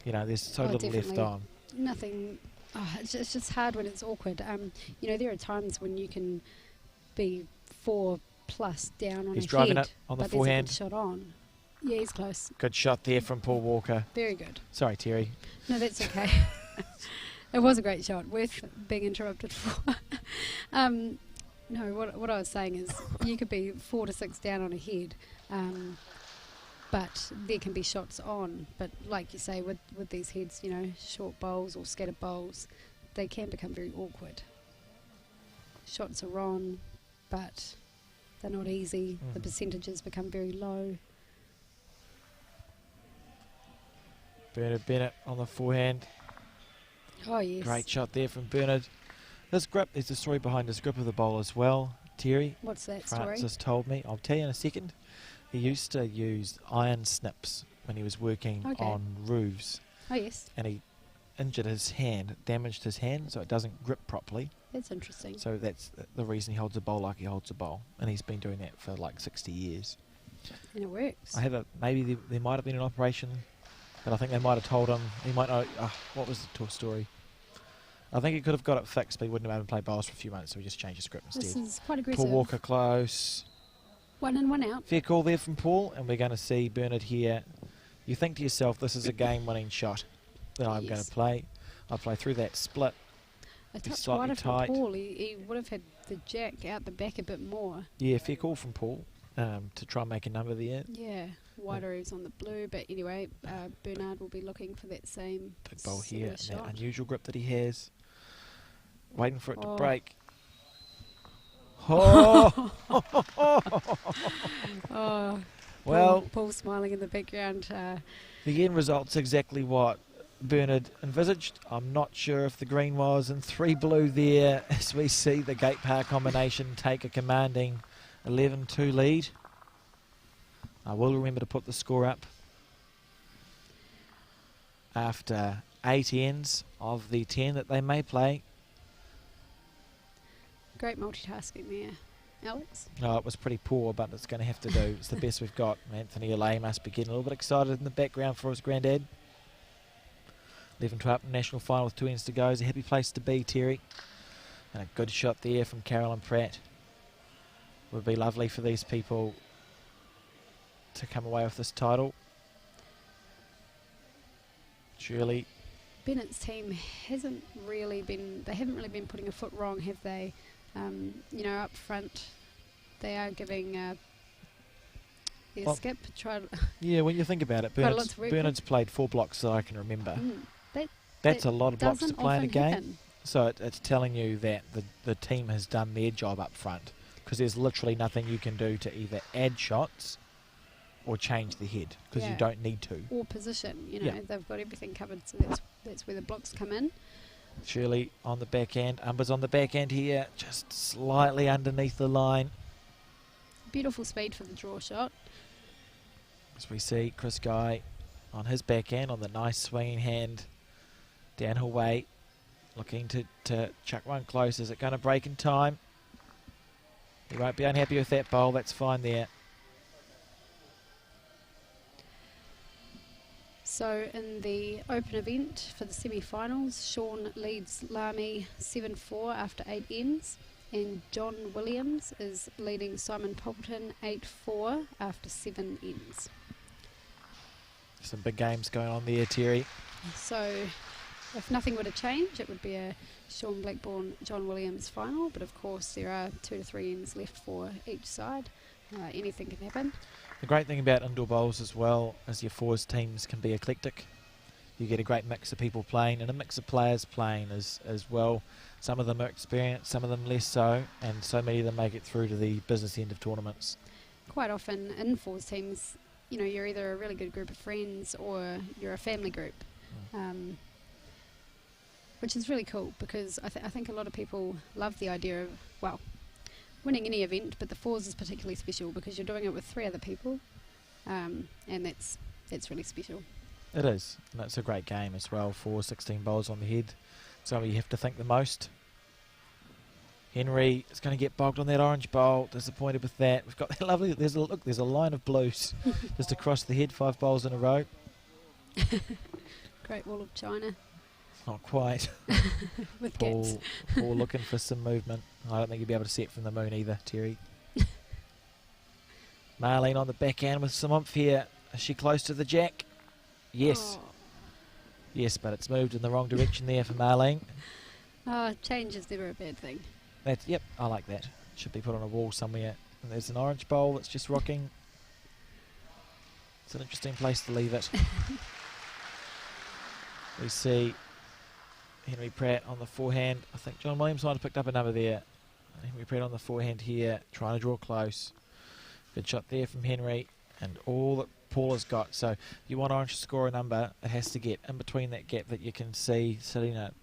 You know, there's so little left on. Nothing. It's just hard when it's awkward. You know, there are times when you can be 4+ down on he's a driving head, it on the but forehand. there's a good shot on. Yeah, he's close. Good shot there from Paul Walker. Very good. Sorry, Terry. No, that's okay. It was a great shot, worth being interrupted for. No, what I was saying is you could be 4 to 6 down on a head, but there can be shots on. But like you say, with these heads, you know, short bowls or scattered bowls, they can become very awkward. Shots are on, but they're not easy. The percentages become very low. Bernard Bennett on the forehand. Oh, yes. Great shot there from Bernard. This grip, there's a story behind his grip of the bowl as well, Terry. What's that story? Francis told me. I'll tell you in a second. He used to use iron snips when he was working on roofs. Oh, yes. And he injured his hand, damaged his hand, so it doesn't grip properly. That's interesting. So that's the reason he holds a bowl like he holds a bowl. And he's been doing that for like 60 years. And it works. Maybe there might have been an operation, but I think they might have told him, he might know, what was the story? I think he could have got it fixed, but he wouldn't have been able to play bowls for a few months, so he just changed his script instead. This is quite aggressive. Paul Walker close. 1 in, 1 out. Fair call there from Paul, and we're going to see Bernard here. You think to yourself, this is a game-winning shot that I'm going to play. I'll play through that split. A touch wider from Paul. He would have had the jack out the back a bit more. Yeah, fair call from Paul to try and make a number there. Yeah, wider he's on the blue, but anyway, Bernard will be looking for that same big bowl here, and shot. that unusual grip that he has. Waiting for it to break. Oh! Well, Paul smiling in the background. The end result's exactly what Bernard envisaged. I'm not sure if the green was, and 3 blue there as we see the gate power combination take a commanding 11-2 lead. I will remember to put the score up after 8 ends of the 10 that they may play. Great multitasking there, Alex. No, it was pretty poor, but it's going to have to do. It's the best we've got. Anthony Allais must be getting a little bit excited in the background for his granddad. 11-2 up in the national final with 2 ends to go. It's a happy place to be, Terry. And a good shot there from Carolyn Pratt. Would be lovely for these people to come away with this title. Surely. Bennett's team haven't really been putting a foot wrong, have they? Up front, they are giving their skip tried. Yeah, when you think about it, Bernard's played 4 blocks that I can remember. That's a lot of blocks to play in a game. Happen. So it's telling you that the team has done their job up front, because there's literally nothing you can do to either add shots or change the head, because you don't need to. Or position, they've got everything covered, so that's where the blocks come in. Shirley on the back end, Umber's on the back end here, just slightly underneath the line. Beautiful speed for the draw shot. As we see Chris Guy on his back end, on the nice swinging hand, downhill way, looking to chuck one close. Is it going to break in time? He won't be unhappy with that bowl, that's fine there. So in the open event for the semi-finals, Sean leads Lamy 7-4 after 8 ends, and John Williams is leading Simon Poppleton 8-4 after 7 ends. Some big games going on there, Terry. So if nothing were to change, it would be a Sean Blackburn, John Williams final, but of course there are 2 to 3 ends left for each side. Anything can happen. The great thing about indoor bowls as well is your fours teams can be eclectic. You get a great mix of people playing and a mix of players playing as well. Some of them are experienced, some of them less so, and so many of them make it through to the business end of tournaments. Quite often in fours teams, you're either a really good group of friends or you're a family group, which is really cool, because I think a lot of people love the idea of, winning any event, but the fours is particularly special because you're doing it with 3 other people, and that's really special. It is, and it's a great game as well. 16 bowls on the head, so you have to think the most. Henry is going to get bogged on that orange bowl. Disappointed with that. We've got that lovely. There's a line of blues just across the head. 5 bowls in a row. Great Wall of China. Not quite. With Paul looking for some movement. I don't think you'll be able to see it from the moon either, Terry. Marlene on the back end with some oomph here. Is she close to the jack? Yes. Oh. Yes, but it's moved in the wrong direction there for Marlene. Change is never a bad thing. Yep, I like that. Should be put on a wall somewhere. And there's an orange bowl that's just rocking. It's an interesting place to leave it. We see Henry Pratt on the forehand. I think John Williams might have picked up a number there. Henry Pratt on the forehand here, trying to draw close. Good shot there from Henry, and all that Paul has got. So you want Orange to score a number, it has to get in between that gap that you can see sitting at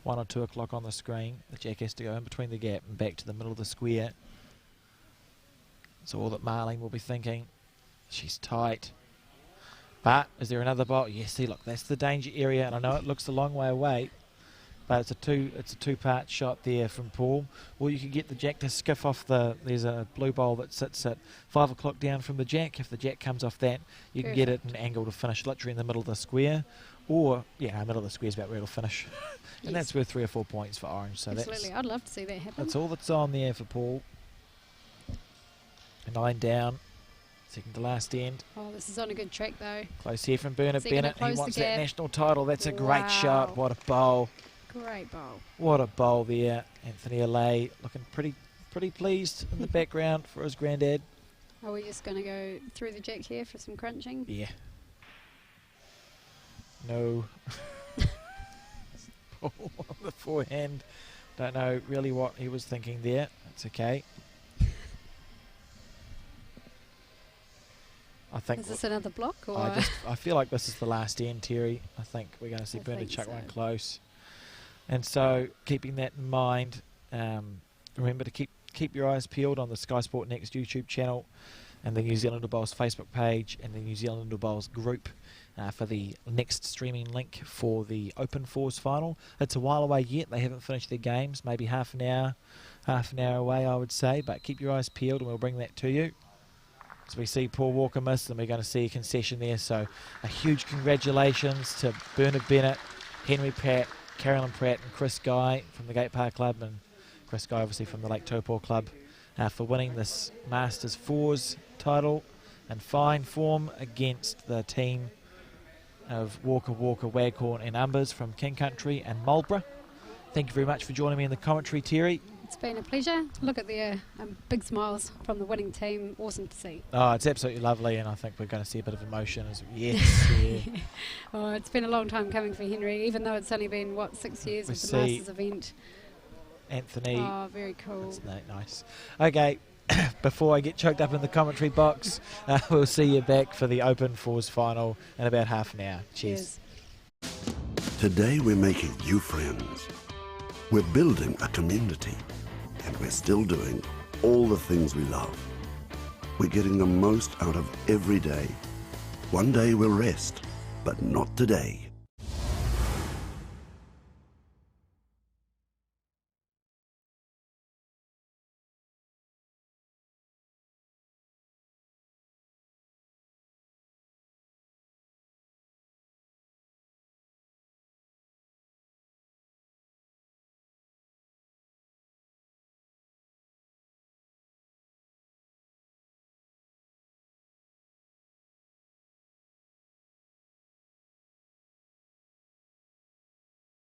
1 or 2 o'clock on the screen. The jack has to go in between the gap and back to the middle of the square. So all that Marlene will be thinking. She's tight. But is there another bowl? Yes, see, look, that's the danger area, and I know it looks a long way away, but it's a two-part shot there from Paul. Or you could get the jack to skiff off there's a blue bowl that sits at 5 o'clock down from the jack. If the jack comes off that, you can get it an angle to finish literally in the middle of the square. Or, middle of the square is about where it'll finish. And that's worth 3 or 4 points for Orange. So absolutely, I'd love to see that happen. That's all that's on there for Paul. 9 down. Second to last end. Oh, this is on a good track though. Close here from Bernard Bennett. He wants that national title. That's a great shot. What a bowl. Great bowl. What a bowl there. Anthony Allay looking pretty pleased in the background for his granddad. Are we just going to go through the jack here for some crunching? Yeah. No. Paul on the forehand. Don't know really what he was thinking there. That's okay. I think. Is this another block? Or I feel like this is the last end, Terry. I think we're going to see Bernard chuck one close. And so, keeping that in mind, remember to keep your eyes peeled on the Sky Sport Next YouTube channel and the New Zealand Indoor Bowls Facebook page and the New Zealand Indoor Bowls group for the next streaming link for the Open Fours final. It's a while away yet. They haven't finished their games. Maybe half an hour away, I would say. But keep your eyes peeled and we'll bring that to you. As we see Paul Walker miss, and we're going to see a concession there. So a huge congratulations to Bernard Bennett, Henry Pratt, Carolyn Pratt and Chris Guy from the Gate Park Club, and Chris Guy obviously from the Lake Taupo Club, for winning this Masters Fours title in fine form against the team of Walker, Waghorn and Umbers from King Country and Marlborough. Thank you very much for joining me in the commentary, Terry. It's been a pleasure. Look at the big smiles from the winning team. Awesome to see. Oh, it's absolutely lovely, and I think we're going to see a bit of emotion. Yes, yeah. Oh, it's been a long time coming for Henry, even though it's only been, 6 years of the Masters event. Anthony. Oh, very cool. That's nice. Okay, before I get choked up in the commentary box, we'll see you back for the Open Fours final in about half an hour. Cheers. Today we're making new friends. We're building a community. And we're still doing all the things we love. We're getting the most out of every day. One day we'll rest, but not today.